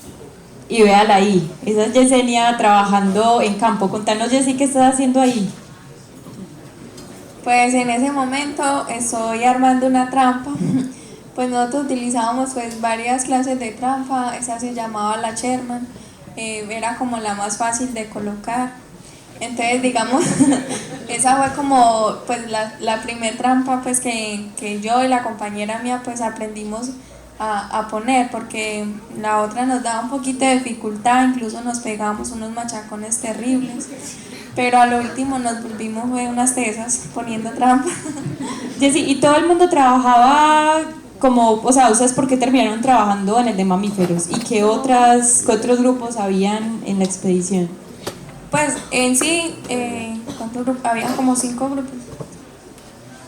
y véala ahí. Esa es Yesenia trabajando en campo. Contanos, Jessy, ¿qué estás haciendo ahí? Pues en ese momento estoy armando una trampa. Pues nosotros utilizábamos pues varias clases de trampa. Esa se llamaba la Sherman, era como la más fácil de colocar. Entonces digamos esa fue como pues la primer trampa pues que yo y la compañera mía pues aprendimos a poner, porque la otra nos daba un poquito de dificultad, incluso nos pegamos unos machacones terribles, pero a lo último nos volvimos fue unas tesas poniendo trampa. Jessy, ¿y todo el mundo trabajaba como, o sea, ustedes por qué terminaron trabajando en el de mamíferos? ¿Y qué otros grupos habían en la expedición? Pues en sí, ¿cuántos grupos? Habían como 5 grupos.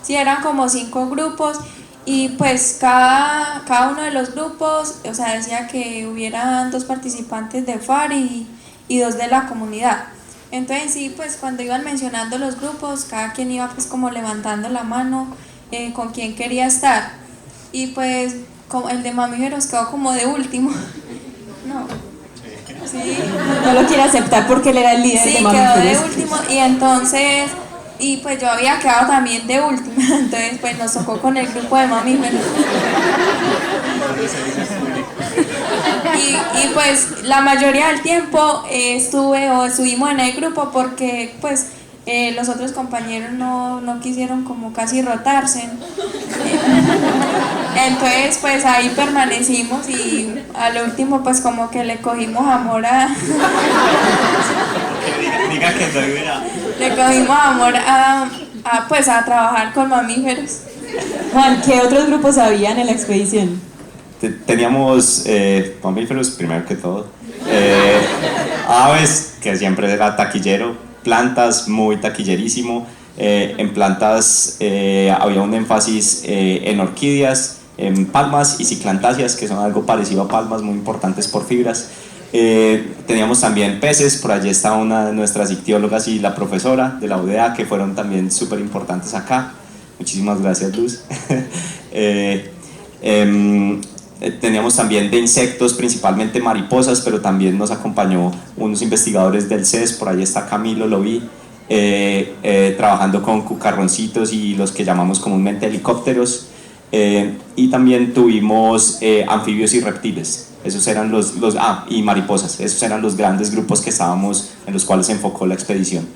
Sí, eran como 5 grupos y pues cada uno de los grupos, o sea, decía que hubieran 2 participantes de FAR y 2 de la comunidad. Entonces sí, pues cuando iban mencionando los grupos, cada quien iba pues como levantando la mano con quién quería estar. Y pues como el de mamíferos quedó como de último. No. Sí. No lo quiere aceptar porque él era el líder de mamíferos. Sí, quedó de último y entonces, y pues yo había quedado también de último, entonces pues nos tocó con el grupo de mamíferos. Y pues la mayoría del tiempo estuvimos en el grupo porque pues los otros compañeros no quisieron como casi rotarse. Entonces pues ahí permanecimos y al último pues como que le cogimos amor a Diga que soy buena. le cogimos amor pues a trabajar con mamíferos. Juan, ¿qué otros grupos habían en la expedición? Teníamos mamíferos primero que todo, aves, que siempre era taquillero, plantas, muy taquillerísimo. En plantas había un énfasis en orquídeas, en palmas y ciclantáceas, que son algo parecido a palmas, muy importantes por fibras. Teníamos también peces, por allí está una de nuestras ictiólogas y la profesora de la UDA, que fueron también súper importantes acá. Muchísimas gracias, Luz. Teníamos también de insectos, principalmente mariposas, pero también nos acompañó unos investigadores del CES, por ahí está Camilo, lo vi, trabajando con cucarroncitos y los que llamamos comúnmente helicópteros, y también tuvimos anfibios y reptiles, esos eran y mariposas, esos eran los grandes grupos que estábamos, en los cuales se enfocó la expedición.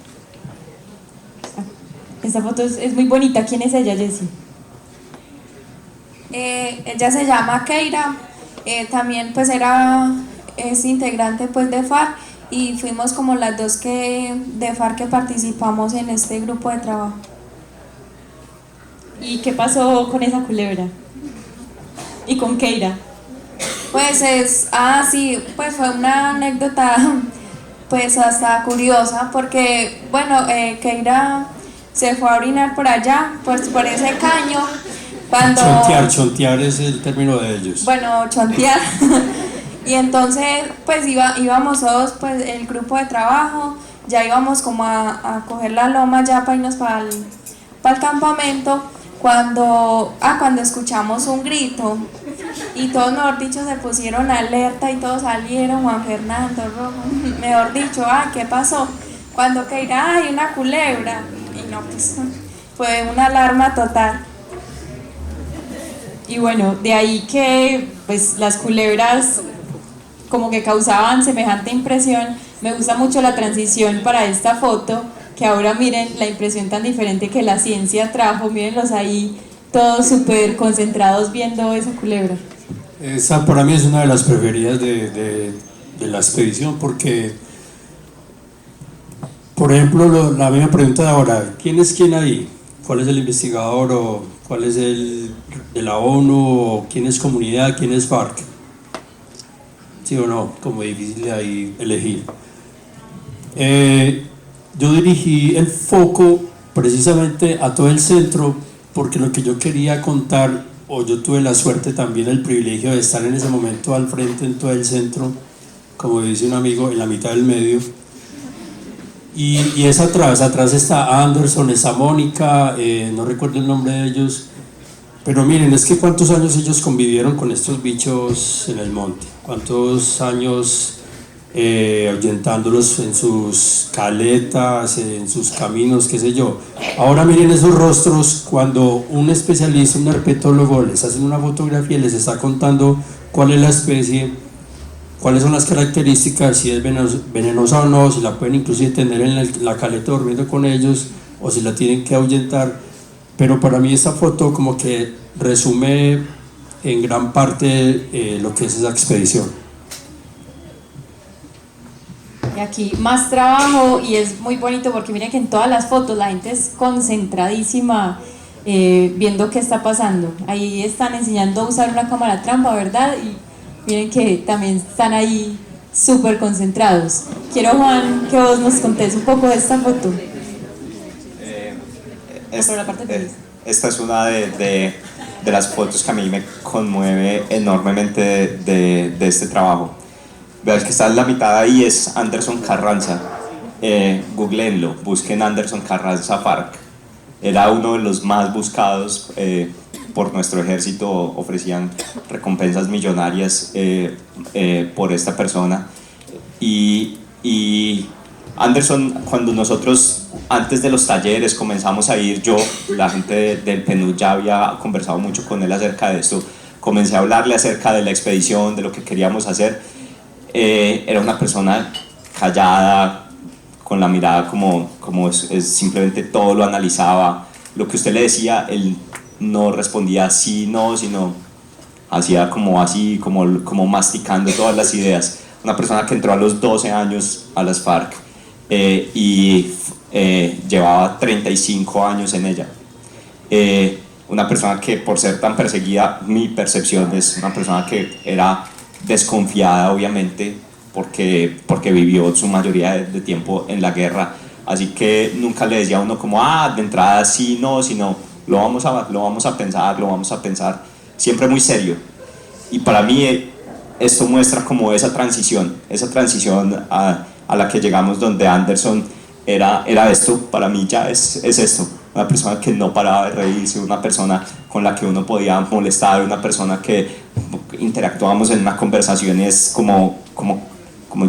Esta foto es muy bonita. ¿Quién es ella, Jessy? Ella se llama Keira, también pues es integrante pues de FAR y fuimos como las 2 de FAR que participamos en este grupo de trabajo. ¿Y qué pasó con esa culebra? ¿Y con Keira? Pues sí, pues fue una anécdota pues hasta curiosa porque bueno, Keira se fue a orinar por allá, pues por ese caño. Cuando, Chontear es el término de ellos. Bueno, chontear. Y entonces pues íbamos todos, pues el grupo de trabajo, ya íbamos como a coger la loma ya para irnos para el campamento, cuando escuchamos un grito y todos, mejor dicho, se pusieron alerta y todos salieron, Juan Fernando, Rojo, mejor dicho, ¿qué pasó? Cuando Keira, hay una culebra, y no, pues fue una alarma total. Y bueno, de ahí que pues las culebras como que causaban semejante impresión. Me gusta mucho la transición para esta foto, que ahora miren la impresión tan diferente que la ciencia trajo, mírenlos ahí todos súper concentrados viendo esa culebra. Esa para mí es una de las preferidas de la expedición porque, por ejemplo, la misma pregunta de ahora, ¿quién es quién ahí? ¿Cuál es el investigador o cuál es el de la ONU o quién es comunidad, quién es FARC? ¿Sí o no? Como difícil de ahí elegir. Yo dirigí el foco precisamente a todo el centro porque lo que yo quería contar, o yo tuve la suerte también, el privilegio de estar en ese momento al frente en todo el centro, como dice un amigo, en la mitad del medio. Y es atrás está Anderson, está Mónica, no recuerdo el nombre de ellos, pero miren, es que cuántos años ellos convivieron con estos bichos en el monte, cuántos años ahuyentándolos en sus caletas, en sus caminos, qué sé yo. Ahora miren esos rostros cuando un especialista, un herpetólogo les hace una fotografía y les está contando cuál es la especie, cuáles son las características, si es venenosa o no, si la pueden inclusive tener en la caleta durmiendo con ellos o si la tienen que ahuyentar. Pero para mí esta foto como que resume en gran parte lo que es esa expedición. Y aquí más trabajo y es muy bonito porque miren que en todas las fotos la gente es concentradísima viendo qué está pasando. Ahí están enseñando a usar una cámara trampa, ¿verdad? Y miren que también están ahí súper concentrados. Quiero, Juan, que vos nos contés un poco de esta foto. Esta es una de las fotos que a mí me conmueve enormemente de este trabajo. Vean que está en la mitad ahí, es Anderson Carranza. Googleenlo, busquen Anderson Carranza FARC. Era uno de los más buscados por nuestro ejército, ofrecían recompensas millonarias por esta persona. Y Anderson, cuando nosotros antes de los talleres comenzamos a ir, la gente del PNUD ya había conversado mucho con él acerca de esto, comencé a hablarle acerca de la expedición, de lo que queríamos hacer. Era una persona callada, con la mirada como simplemente todo lo analizaba, lo que usted le decía, él no respondía sí, no, sino hacía como así, como masticando todas las ideas. Una persona que entró a los 12 años a las FARC y llevaba 35 años en ella. Una persona que por ser tan perseguida, mi percepción es una persona que era desconfiada obviamente porque vivió su mayoría de tiempo en la guerra, así que nunca le decía a uno como de entrada sí, no, sino lo vamos a pensar, siempre muy serio. Y para mí esto muestra como esa transición a la que llegamos, donde Anderson era esto, para mí ya es esto, una persona que no paraba de reírse, una persona con la que uno podía molestar, una persona que interactuábamos en unas conversaciones como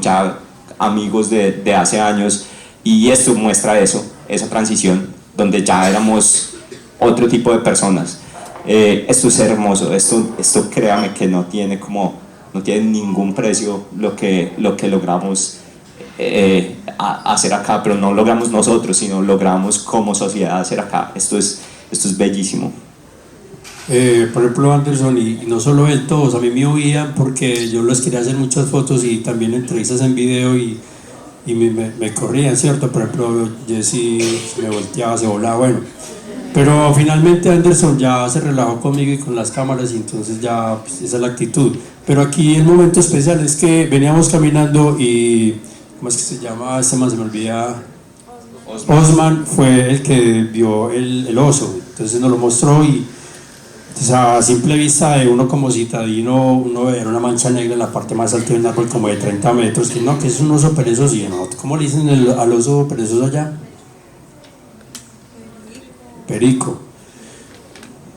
ya amigos de hace años, y esto muestra esa transición donde ya éramos otro tipo de personas. Esto es hermoso, esto créame que no tiene ningún precio lo que logramos hacer acá, pero no logramos nosotros, sino logramos como sociedad hacer acá. Esto es bellísimo. Por ejemplo, Anderson, y no solo él, todos a mí me oían porque yo les quería hacer muchas fotos y también entrevistas en video y me corrían, ¿cierto? Por ejemplo, Jesse me volteaba, se volaba, bueno. Pero finalmente Anderson ya se relajó conmigo y con las cámaras y entonces ya pues, esa es la actitud. Pero aquí el momento especial es que veníamos caminando y, ¿cómo es que se llama? Este man se me olvida. Osman fue el que vio el oso, entonces nos lo mostró y o sea, a simple vista de uno como citadino, uno ve una mancha negra en la parte más alta de un árbol como de 30 metros, que no, que es un oso perezoso, y no, ¿cómo le dicen al oso perezoso allá? Perico.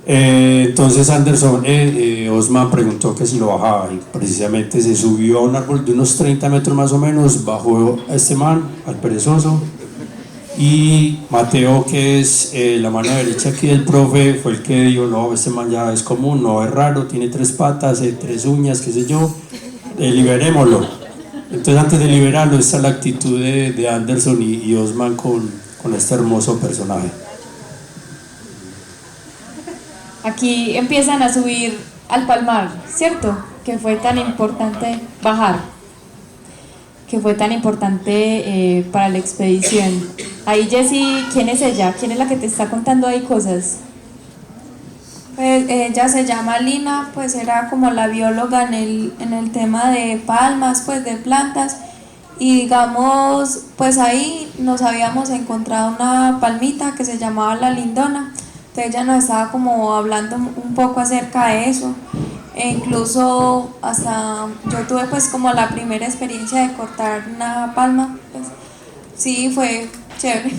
Entonces Anderson, Osman preguntó que si lo bajaba y precisamente se subió a un árbol de unos 30 metros más o menos, bajó a este man, al perezoso, y Mateo, que es la mano derecha aquí del profe, fue el que dijo, no, este man ya es común, no es raro, tiene 3 patas, 3 uñas, qué sé yo, liberémoslo. Entonces antes de liberarlo, esta es la actitud de Anderson y Osman con este hermoso personaje. Aquí empiezan a subir al Palmar, ¿cierto? Que fue tan importante bajar, que fue tan importante para la expedición. Ahí, Jessie, ¿quién es ella? ¿Quién es la que te está contando ahí cosas? Pues ella se llama Lina, pues era como la bióloga en el tema de palmas, pues de plantas. Y digamos, pues ahí nos habíamos encontrado una palmita que se llamaba la lindona. Entonces ella nos estaba como hablando un poco acerca de eso. E incluso hasta yo tuve pues como la primera experiencia de cortar una palma. Pues sí, fue chévere.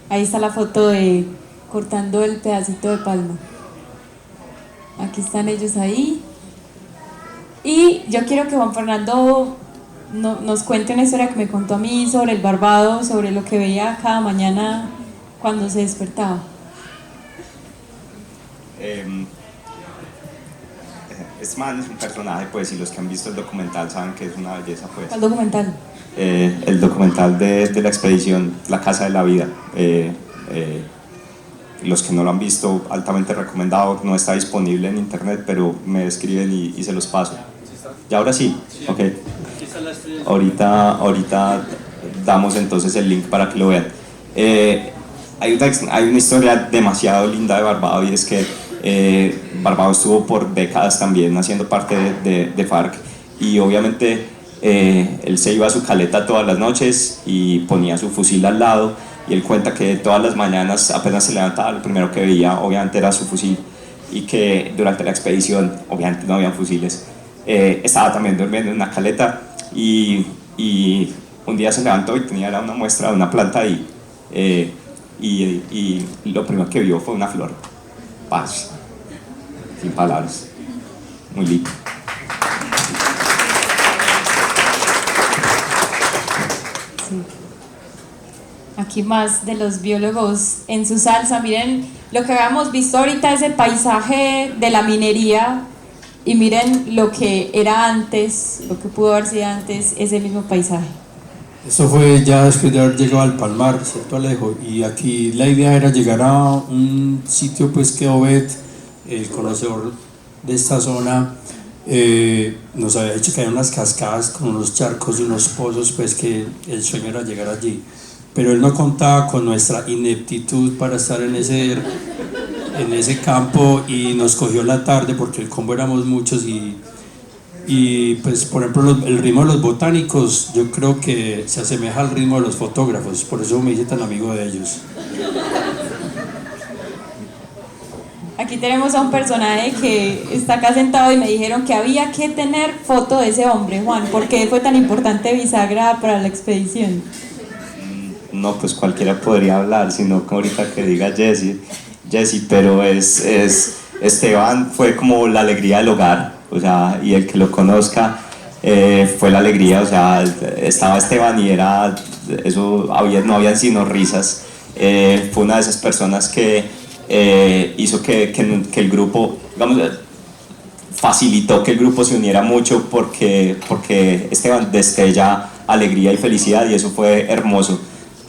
Ahí está la foto de cortando el pedacito de palma. Aquí están ellos ahí. Y yo quiero que Juan Fernando nos cuente una historia que me contó a mí sobre el Barbado, sobre lo que veía cada mañana cuando se despertaba. Este man es un personaje, pues, y los que han visto el documental saben que es una belleza, pues. ¿Cuál documental? El documental de la expedición La Casa de la Vida. Los que no lo han visto, altamente recomendado. No está disponible en internet, pero me escriben y se los paso. ¿Y ahora sí? Ok. Ahorita damos entonces el link para que lo vean. Hay una historia demasiado linda de Barbados, y es que Barbados estuvo por décadas también haciendo parte de FARC, y obviamente él se iba a su caleta todas las noches y ponía su fusil al lado, y él cuenta que todas las mañanas apenas se levantaba, lo primero que veía obviamente era su fusil, y que durante la expedición obviamente no habían fusiles. Estaba también durmiendo en una caleta, y un día se levantó y tenía una muestra de una planta ahí, y lo primero que vio fue una flor. Paz, sin palabras, muy lindo. Sí. Aquí más de los biólogos en su salsa. Miren, lo que habíamos visto ahorita es el paisaje de la minería, y miren lo que era antes, lo que pudo haber sido antes, ese mismo paisaje. Eso fue ya después de haber llegado al Palmar, ¿cierto, Alejo? Y aquí la idea era llegar a un sitio pues que Obed, el conocedor de esta zona, nos había dicho que hay unas cascadas con unos charcos y unos pozos, pues que el sueño era llegar allí. Pero él no contaba con nuestra ineptitud para estar en ese campo, y nos cogió la tarde porque el combo éramos muchos, y pues por ejemplo el ritmo de los botánicos yo creo que se asemeja al ritmo de los fotógrafos, por eso me hice tan amigo de ellos. Aquí tenemos a un personaje que está acá sentado, y me dijeron que había que tener foto de ese hombre. Juan, ¿por qué fue tan importante Bisagra para la expedición? No, pues cualquiera podría hablar, sino que ahorita que diga Jessie, pero Esteban fue como la alegría del hogar, o sea, y el que lo conozca fue la alegría, o sea, estaba Esteban y era, eso, no habían sino risas. Fue una de esas personas que hizo que el grupo, digamos, facilitó que el grupo se uniera mucho, porque Esteban destella alegría y felicidad, y eso fue hermoso.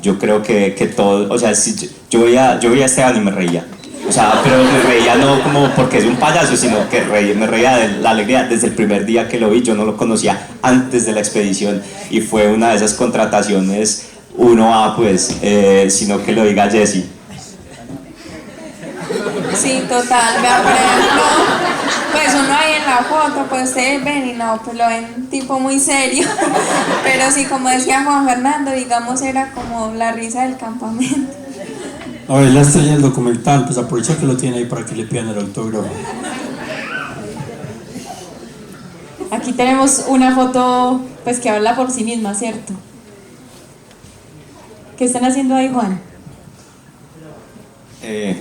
Yo creo que todo, o sea, si yo veía a Esteban y me reía, o sea, pero me reía no como porque es un payaso, sino que me reía de la alegría desde el primer día que lo vi. Yo no lo conocía antes de la expedición, y fue una de esas contrataciones 1A, pues, sino que lo diga Jessie. Sí, total. Vea, por ejemplo, pues uno ahí en la foto, pues ustedes ven y no, pues lo ven tipo muy serio. Pero sí, como decía Juan Fernando, digamos, era como la risa del campamento. A ver, la estrella del documental, pues aprovecha que lo tiene ahí para que le pidan el autógrafo. Aquí tenemos una foto pues que habla por sí misma, ¿cierto? ¿Qué están haciendo ahí, Juan?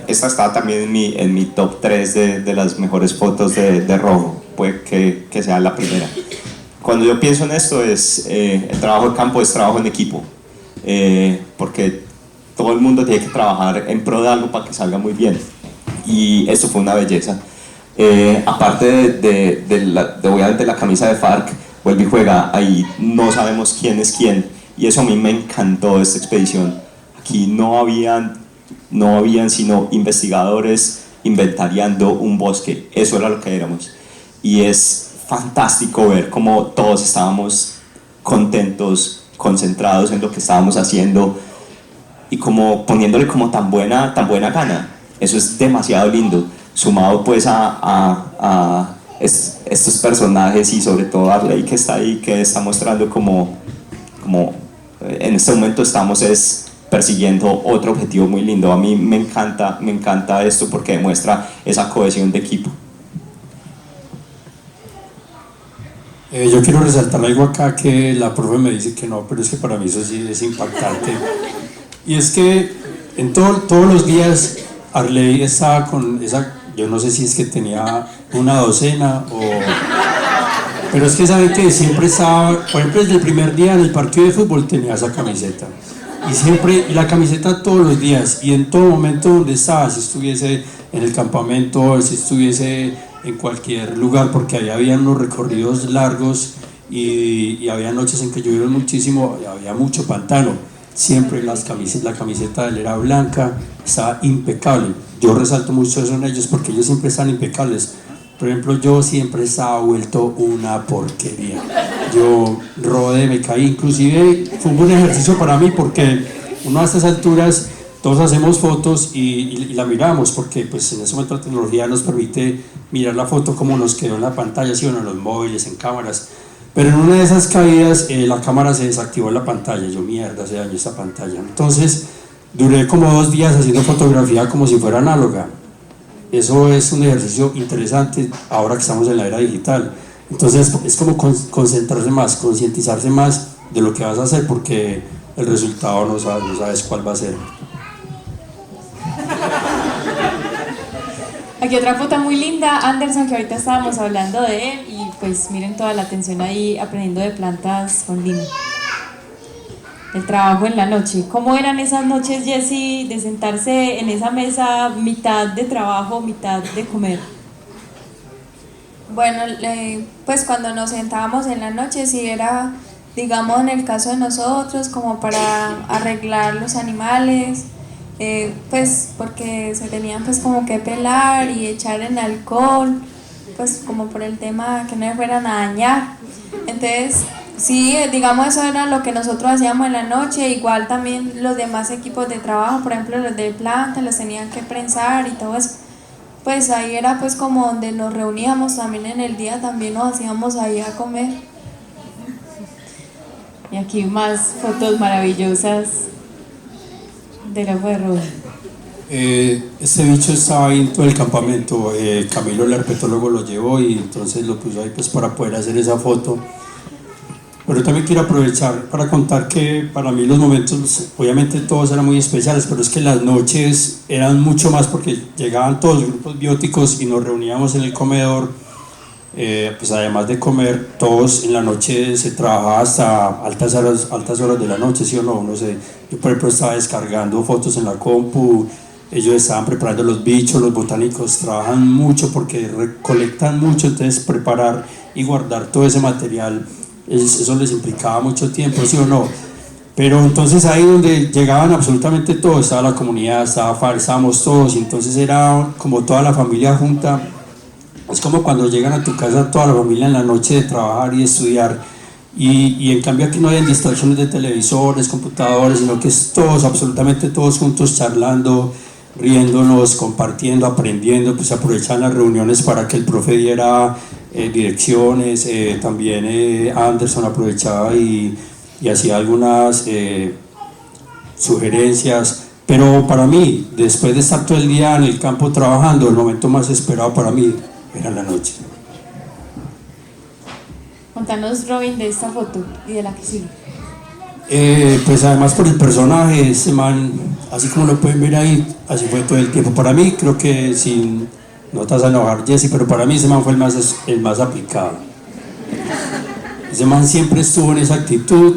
Esta está también en mi top 3 de las mejores fotos de rojo, puede que sea la primera. Cuando yo pienso en esto, el trabajo de campo es trabajo en equipo, porque todo el mundo tiene que trabajar en pro de algo para que salga muy bien, y esto fue una belleza. Aparte de obviamente la camisa de FARC, vuelve y juega, ahí no sabemos quién es quién, y eso a mí me encantó de esta expedición. Aquí no habían sino investigadores, inventariando un bosque, eso era lo que éramos. Y es fantástico ver cómo todos estábamos contentos, concentrados en lo que estábamos haciendo y como poniéndole como tan buena gana. Eso es demasiado lindo, sumado pues a estos personajes y sobre todo a Arley que está ahí, que está mostrando como en este momento estamos persiguiendo otro objetivo muy lindo. A mí me encanta esto porque demuestra esa cohesión de equipo. Yo quiero resaltar algo acá que la profe me dice que no, pero es que para mí eso sí es impactante. Y es que en todos los días Arley estaba con esa, yo no sé si es que tenía una docena o... Pero es que saben que siempre estaba, por ejemplo, desde el primer día en el partido de fútbol tenía esa camiseta. Y la camiseta todos los días, y en todo momento donde estaba, si estuviese en el campamento, si estuviese en cualquier lugar, porque ahí había unos recorridos largos y había noches en que llovieron muchísimo, había mucho pantano. Siempre la camiseta de él era blanca, estaba impecable. Yo resalto mucho eso en ellos porque ellos siempre están impecables. Por ejemplo, yo siempre estaba vuelto una porquería. Yo rodé, me caí, inclusive fue un buen ejercicio para mí porque uno a estas alturas todos hacemos fotos y la miramos porque pues en ese momento la tecnología nos permite mirar la foto como nos quedó en la pantalla, ¿sí? O en los móviles, en cámaras. Pero en una de esas caídas la cámara se desactivó en la pantalla. Yo, mierda, se dañó esa pantalla. Entonces duré como 2 días haciendo fotografía como si fuera análoga. Eso es un ejercicio interesante ahora que estamos en la era digital. Entonces es como concentrarse más, concientizarse más de lo que vas a hacer porque el resultado no sabes cuál va a ser. Aquí otra foto muy linda, Anderson, que ahorita estábamos hablando de él, y pues miren toda la atención ahí aprendiendo de plantas con lima. El trabajo en la noche. ¿Cómo eran esas noches, Jessy, de sentarse en esa mesa, mitad de trabajo, mitad de comer? Bueno, pues cuando nos sentábamos en la noche, sí era, digamos, en el caso de nosotros, como para arreglar los animales, pues porque se tenían pues como que pelar y echar en alcohol, pues como por el tema que no se fueran a dañar. Entonces sí, digamos, eso era lo que nosotros hacíamos en la noche. Igual también los demás equipos de trabajo, por ejemplo los de planta, los tenían que prensar y todo eso. Pues ahí era pues como donde nos reuníamos. También en el día también nos hacíamos ahí a comer. Y aquí más fotos maravillosas del ojo de Rubén. Este bicho estaba ahí en todo el campamento. Camilo, el herpetólogo, lo llevó y entonces lo puso ahí pues para poder hacer esa foto. Pero también quiero aprovechar para contar que para mí los momentos, obviamente todos eran muy especiales, pero es que las noches eran mucho más porque llegaban todos los grupos bióticos y nos reuníamos en el comedor. Pues además de comer, todos en la noche se trabajaba hasta altas horas de la noche, ¿sí o no? No sé, yo por ejemplo estaba descargando fotos en la compu, ellos estaban preparando los bichos, los botánicos trabajan mucho porque recolectan mucho, entonces preparar y guardar todo ese material, eso les implicaba mucho tiempo, ¿sí o no? Pero entonces ahí donde llegaban absolutamente todos, estaba la comunidad, estaba FAR, estábamos todos, y entonces era como toda la familia junta. Es como cuando llegan a tu casa toda la familia en la noche de trabajar y de estudiar, y en cambio aquí no hay distracciones de televisores, computadores, sino que es todos, absolutamente todos juntos charlando, riéndonos, compartiendo, aprendiendo. Pues aprovechan las reuniones para que el profe diera direcciones, también Anderson aprovechaba y hacía algunas sugerencias. Pero para mí, después de estar todo el día en el campo trabajando, el momento más esperado para mí era la noche. Contanos, Robin, de esta foto y de la que sigue. Pues además por el personaje, ese man, así como lo pueden ver ahí, así fue todo el tiempo. Para mí, creo que sin, no te vas a enojar, Jessy, pero para mí ese man fue el más aplicado. Ese man siempre estuvo en esa actitud,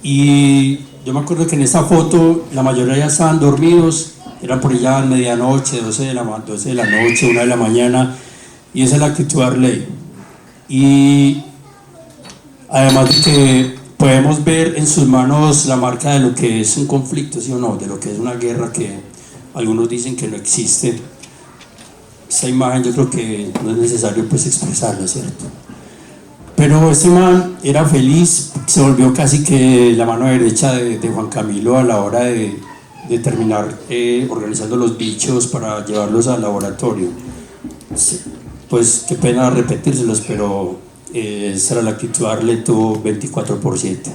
y yo me acuerdo que en esa foto la mayoría ya estaban dormidos, eran por allá a medianoche, 12 de la noche, 1 de la mañana, y esa es la actitud de Arley. Y además de que podemos ver en sus manos la marca de lo que es un conflicto, ¿sí o no? De lo que es una guerra que algunos dicen que no existe. esta imagen yo creo que no es necesario pues expresarla, ¿cierto? Pero este man era feliz, se volvió casi que la mano derecha de Juan Camilo a la hora de terminar organizando los bichos para llevarlos al laboratorio. Sí, pues qué pena repetírselos, pero esa era la actitud de Arleto 24/7.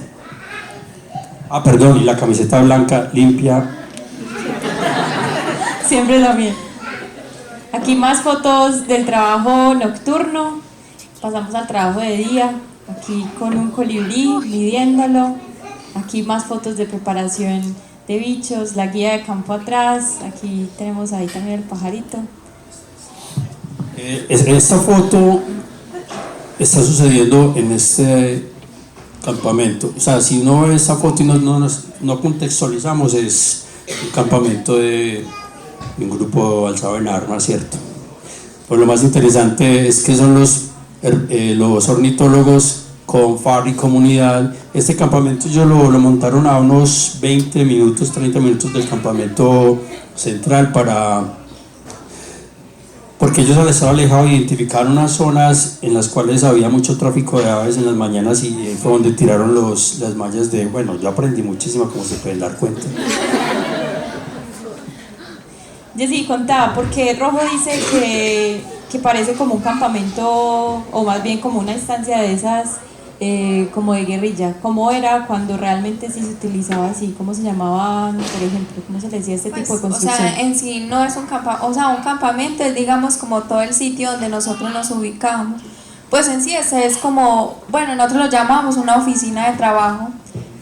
Ah, perdón, y la camiseta blanca limpia. Siempre también. Aquí más fotos del trabajo nocturno. Pasamos al trabajo de día. Aquí con un colibrí midiéndolo. Aquí más fotos de preparación de bichos, la guía de campo atrás. Aquí tenemos ahí también el pajarito. Esta foto está sucediendo en este campamento. O sea, si uno ve esta foto y no contextualizamos, es un campamento de un grupo alzado en armas, ¿cierto? Pues lo más interesante es que son los ornitólogos con FARC y comunidad. Este campamento ellos lo montaron a unos 20 minutos, 30 minutos del campamento central porque ellos al estar alejados identificaron unas zonas en las cuales había mucho tráfico de aves en las mañanas y ahí fue donde tiraron las mallas de, bueno, yo aprendí muchísimo como se pueden dar cuenta. Jessy, contaba, porque Rojo dice que parece como un campamento, o más bien como una estancia de esas, como de guerrilla. ¿Cómo era cuando realmente sí se utilizaba así? ¿Cómo se llamaban, por ejemplo? ¿Cómo se le decía este tipo de construcción? O sea, en sí no es un campamento, es digamos como todo el sitio donde nosotros nos ubicamos. Pues en sí ese es como, bueno, nosotros lo llamamos una oficina de trabajo.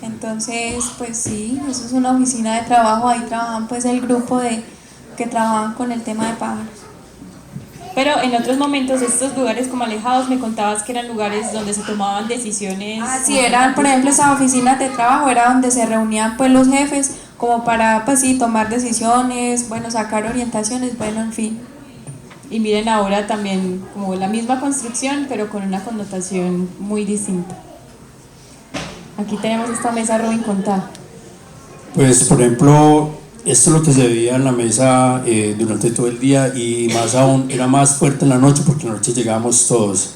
Entonces, pues sí, eso es una oficina de trabajo, ahí trabajan pues el grupo que trabajan con el tema de pájaros. Pero en otros momentos estos lugares como alejados me contabas que eran lugares donde se tomaban decisiones. Ah, sí, eran, por ejemplo, esas oficinas de trabajo era donde se reunían pues los jefes como para, pues sí, tomar decisiones, bueno, sacar orientaciones, bueno, en fin. Y miren ahora también como la misma construcción, pero con una connotación muy distinta. Aquí tenemos esta mesa, Robin, contá. Pues, por ejemplo, esto es lo que se veía en la mesa durante todo el día y más aún era más fuerte en la noche porque en la noche llegábamos todos.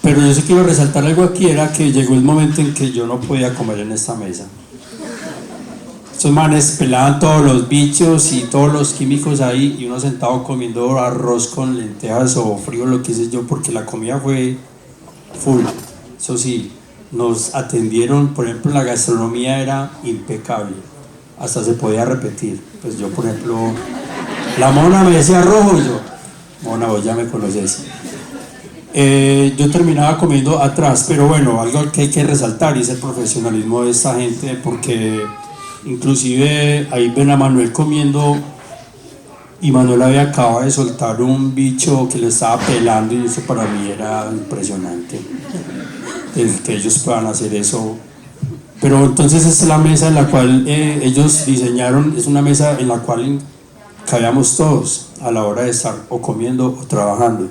Pero yo sí quiero resaltar algo aquí, era que llegó el momento en que yo no podía comer en esta mesa. Estos manes pelaban todos los bichos y todos los químicos ahí y uno sentado comiendo arroz con lentejas o frío, lo que hice yo, porque la comida fue full. Eso sí, nos atendieron, por ejemplo, la gastronomía era impecable. Hasta se podía repetir. Pues yo, por ejemplo, la mona me decía Rojo y yo, Mona, vos ya me conoces. Yo terminaba comiendo atrás, pero bueno, algo que hay que resaltar es el profesionalismo de esta gente, porque inclusive ahí ven a Manuel comiendo y Manuel había acabado de soltar un bicho que le estaba pelando y eso para mí era impresionante, el que ellos puedan hacer eso. Pero entonces esta es la mesa en la cual ellos diseñaron, es una mesa en la cual cabíamos todos a la hora de estar o comiendo o trabajando.